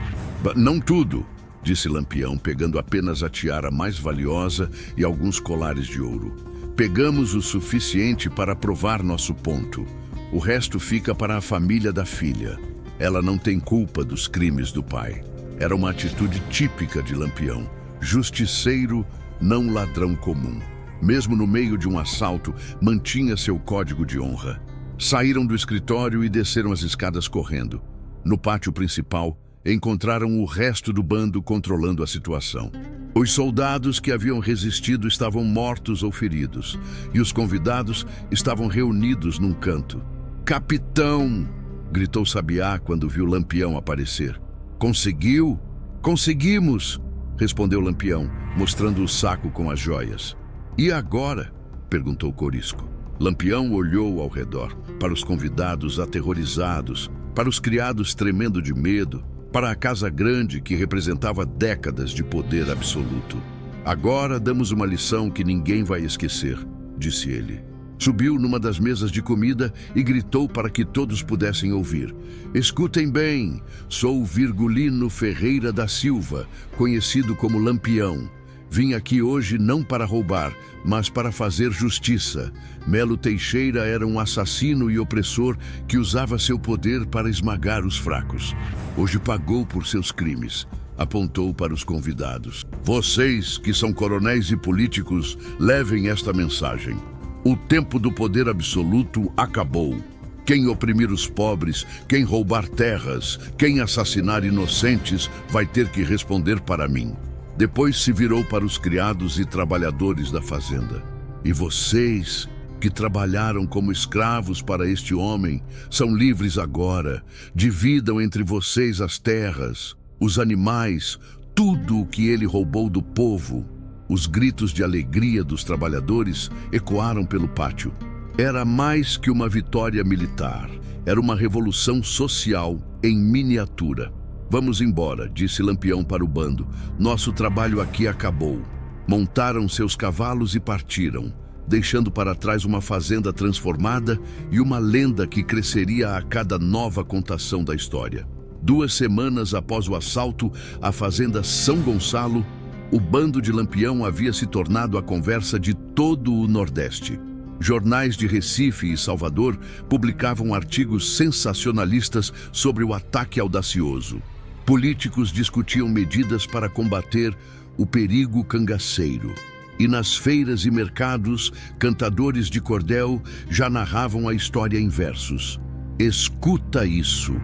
Não tudo, disse Lampião, pegando apenas a tiara mais valiosa e alguns colares de ouro. Pegamos o suficiente para provar nosso ponto. O resto fica para a família da filha. Ela não tem culpa dos crimes do pai. Era uma atitude típica de Lampião. Justiceiro, não ladrão comum. Mesmo no meio de um assalto, mantinha seu código de honra. Saíram do escritório e desceram as escadas correndo. No pátio principal, encontraram o resto do bando controlando a situação. Os soldados que haviam resistido estavam mortos ou feridos, e os convidados estavam reunidos num canto. "Capitão!" gritou Sabiá quando viu Lampião aparecer. "Conseguiu?" "Conseguimos!" respondeu Lampião, mostrando o saco com as joias. "E agora?" perguntou Corisco. Lampião olhou ao redor, para os convidados aterrorizados, para os criados tremendo de medo, para a casa grande que representava décadas de poder absoluto. "Agora damos uma lição que ninguém vai esquecer", disse ele. Subiu numa das mesas de comida e gritou para que todos pudessem ouvir. "Escutem bem, sou Virgulino Ferreira da Silva, conhecido como Lampião. Vim aqui hoje não para roubar, mas para fazer justiça. Melo Teixeira era um assassino e opressor que usava seu poder para esmagar os fracos. Hoje pagou por seus crimes." Apontou para os convidados. "Vocês, que são coronéis e políticos, levem esta mensagem. O tempo do poder absoluto acabou. Quem oprimir os pobres, quem roubar terras, quem assassinar inocentes, vai ter que responder para mim." Depois se virou para os criados e trabalhadores da fazenda. "E vocês, que trabalharam como escravos para este homem, são livres agora. Dividam entre vocês as terras, os animais, tudo o que ele roubou do povo." Os gritos de alegria dos trabalhadores ecoaram pelo pátio. Era mais que uma vitória militar. Era uma revolução social em miniatura. "Vamos embora", disse Lampião para o bando. "Nosso trabalho aqui acabou." Montaram seus cavalos e partiram, deixando para trás uma fazenda transformada e uma lenda que cresceria a cada nova contação da história. 2 semanas após o assalto à fazenda São Gonçalo, o bando de Lampião havia se tornado a conversa de todo o Nordeste. Jornais de Recife e Salvador publicavam artigos sensacionalistas sobre o ataque audacioso. Políticos discutiam medidas para combater o perigo cangaceiro. E nas feiras e mercados, cantadores de cordel já narravam a história em versos. "Escuta isso",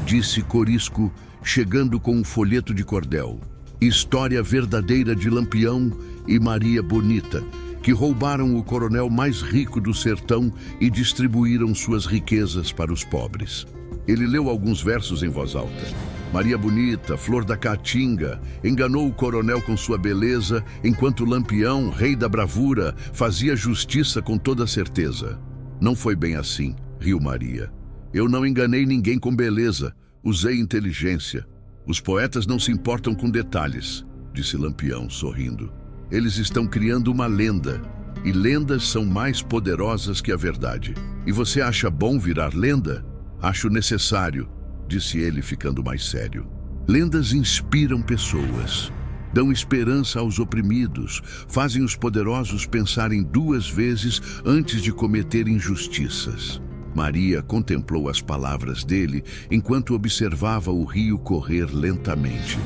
disse Corisco, chegando com um folheto de cordel. História verdadeira de Lampião e Maria Bonita, que roubaram o coronel mais rico do sertão e distribuíram suas riquezas para os pobres. Ele leu alguns versos em voz alta. Maria Bonita, flor da caatinga, enganou o coronel com sua beleza, enquanto Lampião, rei da bravura, fazia justiça com toda certeza. "Não foi bem assim", riu Maria. "Eu não enganei ninguém com beleza, usei inteligência. Os poetas não se importam com detalhes", disse Lampião, sorrindo. "Eles estão criando uma lenda, e lendas são mais poderosas que a verdade. E você acha bom virar lenda?" "Acho necessário", disse ele, ficando mais sério. "Lendas inspiram pessoas, dão esperança aos oprimidos, fazem os poderosos pensarem 2 vezes antes de cometer injustiças." Maria contemplou as palavras dele enquanto observava o rio correr lentamente.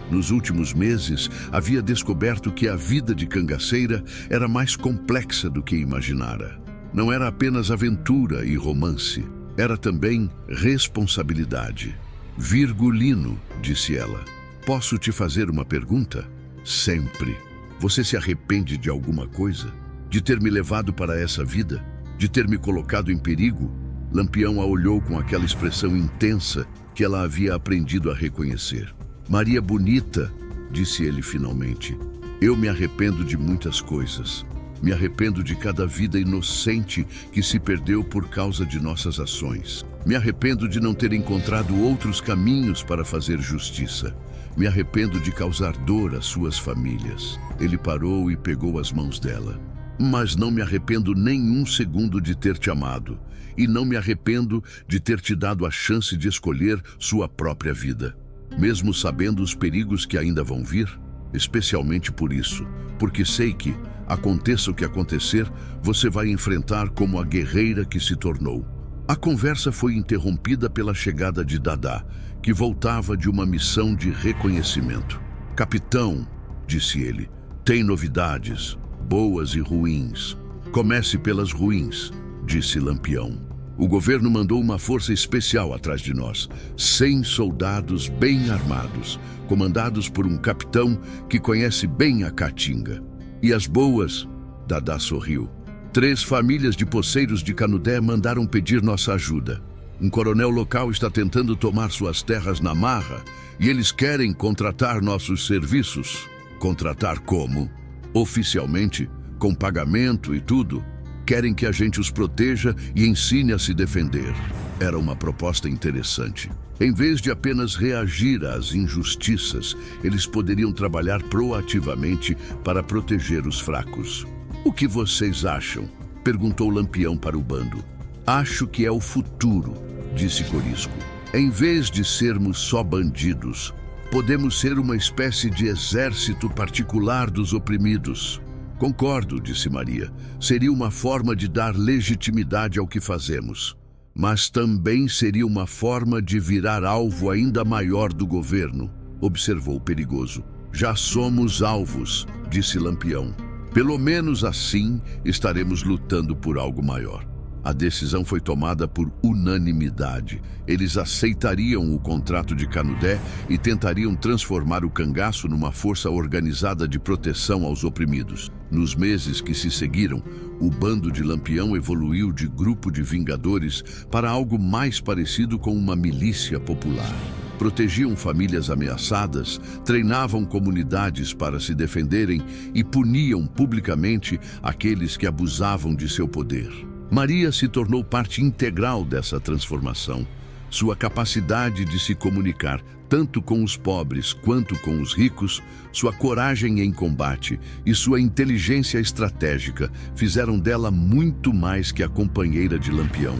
Nos últimos meses, havia descoberto que a vida de cangaceira era mais complexa do que imaginara. Não era apenas aventura e romance, era também responsabilidade. "Virgulino", disse ela, "posso te fazer uma pergunta?" "Sempre." "Você se arrepende de alguma coisa? De ter me levado para essa vida? De ter me colocado em perigo?" Lampião a olhou com aquela expressão intensa que ela havia aprendido a reconhecer. "Maria Bonita", disse ele finalmente, "eu me arrependo de muitas coisas. Me arrependo de cada vida inocente que se perdeu por causa de nossas ações. Me arrependo de não ter encontrado outros caminhos para fazer justiça. Me arrependo de causar dor às suas famílias." Ele parou e pegou as mãos dela. Mas não me arrependo nem um segundo de ter te amado. E não me arrependo de ter te dado a chance de escolher sua própria vida. Mesmo sabendo os perigos que ainda vão vir, especialmente por isso, porque sei que, aconteça o que acontecer, você vai enfrentar como a guerreira que se tornou. A conversa foi interrompida pela chegada de Dadá, que voltava de uma missão de reconhecimento. Capitão, disse ele, tem novidades, boas e ruins. Comece pelas ruins, disse Lampião. O governo mandou uma força especial atrás de nós, 100 soldados bem armados, comandados por um capitão que conhece bem a Caatinga. E as boas? Dadá sorriu. 3 famílias de poceiros de Canudé mandaram pedir nossa ajuda. Um coronel local está tentando tomar suas terras na marra e eles querem contratar nossos serviços. Contratar como? Oficialmente, com pagamento e tudo. Querem que a gente os proteja e ensine a se defender. Era uma proposta interessante. Em vez de apenas reagir às injustiças, eles poderiam trabalhar proativamente para proteger os fracos. O que vocês acham? Perguntou Lampião para o bando. Acho que é o futuro, disse Corisco. Em vez de sermos só bandidos, podemos ser uma espécie de exército particular dos oprimidos. Concordo, disse Maria. Seria uma forma de dar legitimidade ao que fazemos. Mas também seria uma forma de virar alvo ainda maior do governo, observou Perigoso. Já somos alvos, disse Lampião. Pelo menos assim estaremos lutando por algo maior. A decisão foi tomada por unanimidade. Eles aceitariam o contrato de Canudé e tentariam transformar o cangaço numa força organizada de proteção aos oprimidos. Nos meses que se seguiram, o bando de Lampião evoluiu de grupo de vingadores para algo mais parecido com uma milícia popular. Protegiam famílias ameaçadas, treinavam comunidades para se defenderem e puniam publicamente aqueles que abusavam de seu poder. Maria se tornou parte integral dessa transformação. Sua capacidade de se comunicar, tanto com os pobres quanto com os ricos, sua coragem em combate e sua inteligência estratégica fizeram dela muito mais que a companheira de Lampião.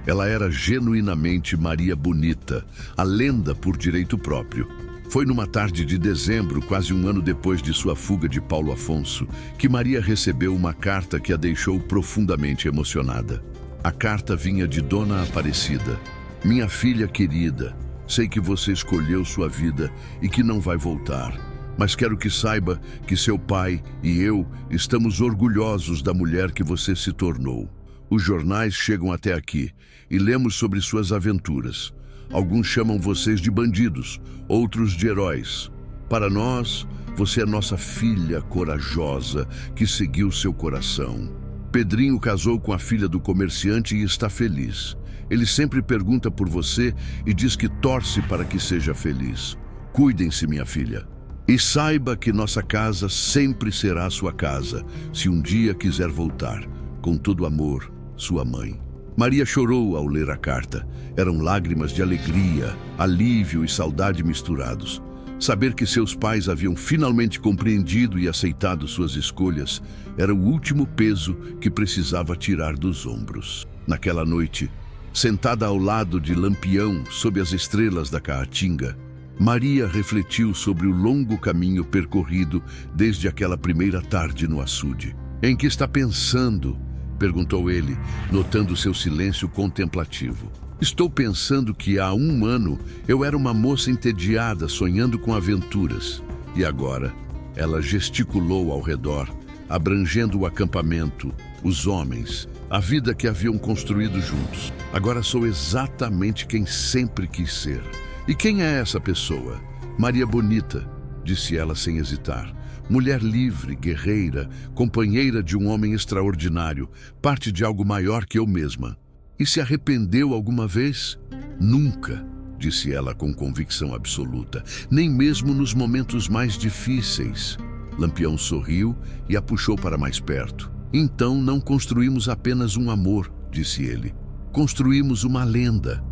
Ela era genuinamente Maria Bonita, a lenda por direito próprio. Foi numa tarde de dezembro, quase um ano depois de sua fuga de Paulo Afonso, que Maria recebeu uma carta que a deixou profundamente emocionada. A carta vinha de Dona Aparecida. Minha filha querida, sei que você escolheu sua vida e que não vai voltar, mas quero que saiba que seu pai e eu estamos orgulhosos da mulher que você se tornou. Os jornais chegam até aqui e lemos sobre suas aventuras. Alguns chamam vocês de bandidos, outros de heróis. Para nós, você é nossa filha corajosa que seguiu seu coração. Pedrinho casou com a filha do comerciante e está feliz. Ele sempre pergunta por você e diz que torce para que seja feliz. Cuidem-se, minha filha. E saiba que nossa casa sempre será sua casa, se um dia quiser voltar. Com todo amor, sua mãe. Maria chorou ao ler a carta. Eram lágrimas de alegria, alívio e saudade misturados. Saber que seus pais haviam finalmente compreendido e aceitado suas escolhas era o último peso que precisava tirar dos ombros. Naquela noite, sentada ao lado de Lampião, sob as estrelas da Caatinga, Maria refletiu sobre o longo caminho percorrido desde aquela primeira tarde no açude. Em que está pensando? Perguntou ele, notando seu silêncio contemplativo. Estou pensando que há um ano eu era uma moça entediada, sonhando com aventuras. E agora, ela gesticulou ao redor, abrangendo o acampamento, os homens, a vida que haviam construído juntos. Agora sou exatamente quem sempre quis ser. E quem é essa pessoa? Maria Bonita, disse ela sem hesitar. Mulher livre, guerreira, companheira de um homem extraordinário, parte de algo maior que eu mesma. E se arrependeu alguma vez? Nunca, disse ela com convicção absoluta, nem mesmo nos momentos mais difíceis. Lampião sorriu e a puxou para mais perto. Então não construímos apenas um amor, disse ele. Construímos uma lenda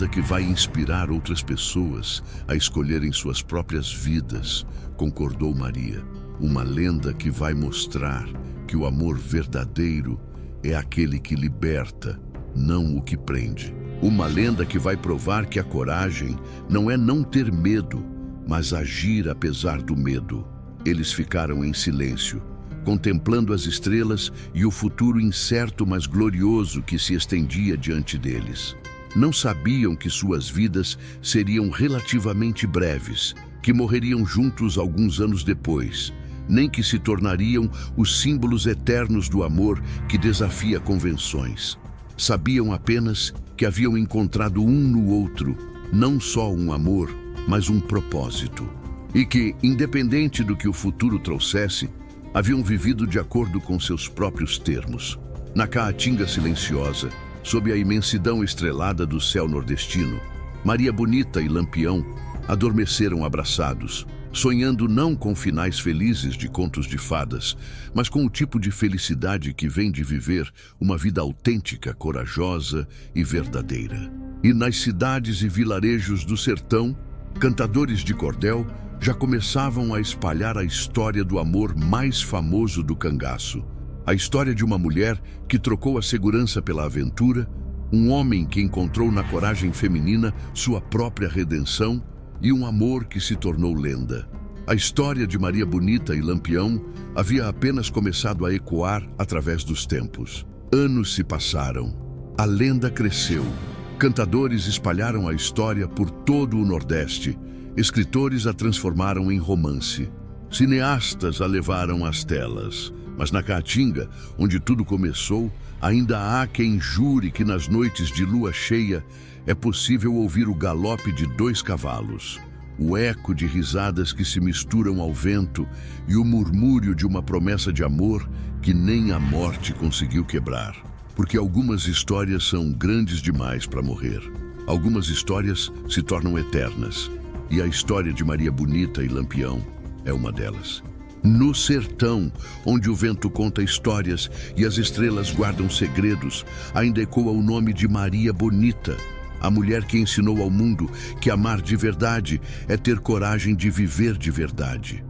que vai inspirar outras pessoas a escolherem suas próprias vidas, concordou Maria. Uma lenda que vai mostrar que o amor verdadeiro é aquele que liberta, não o que prende. Uma lenda que vai provar que a coragem não é não ter medo, mas agir apesar do medo. Eles ficaram em silêncio, contemplando as estrelas e o futuro incerto mas glorioso que se estendia diante deles. Não sabiam que suas vidas seriam relativamente breves, que morreriam juntos alguns anos depois, nem que se tornariam os símbolos eternos do amor que desafia convenções. Sabiam apenas que haviam encontrado um no outro, não só um amor, mas um propósito. E que, independente do que o futuro trouxesse, haviam vivido de acordo com seus próprios termos. Na caatinga silenciosa, sob a imensidão estrelada do céu nordestino, Maria Bonita e Lampião adormeceram abraçados, sonhando não com finais felizes de contos de fadas, mas com o tipo de felicidade que vem de viver uma vida autêntica, corajosa e verdadeira. E nas cidades e vilarejos do sertão, cantadores de cordel já começavam a espalhar a história do amor mais famoso do cangaço. A história de uma mulher que trocou a segurança pela aventura, um homem que encontrou na coragem feminina sua própria redenção e um amor que se tornou lenda. A história de Maria Bonita e Lampião havia apenas começado a ecoar através dos tempos. Anos se passaram. A lenda cresceu. Cantadores espalharam a história por todo o Nordeste. Escritores a transformaram em romance. Cineastas a levaram às telas. Mas na Caatinga, onde tudo começou, ainda há quem jure que nas noites de lua cheia é possível ouvir o galope de 2 cavalos, o eco de risadas que se misturam ao vento e o murmúrio de uma promessa de amor que nem a morte conseguiu quebrar. Porque algumas histórias são grandes demais para morrer. Algumas histórias se tornam eternas. E a história de Maria Bonita e Lampião é uma delas. No sertão, onde o vento conta histórias e as estrelas guardam segredos, ainda ecoa o nome de Maria Bonita, a mulher que ensinou ao mundo que amar de verdade é ter coragem de viver de verdade.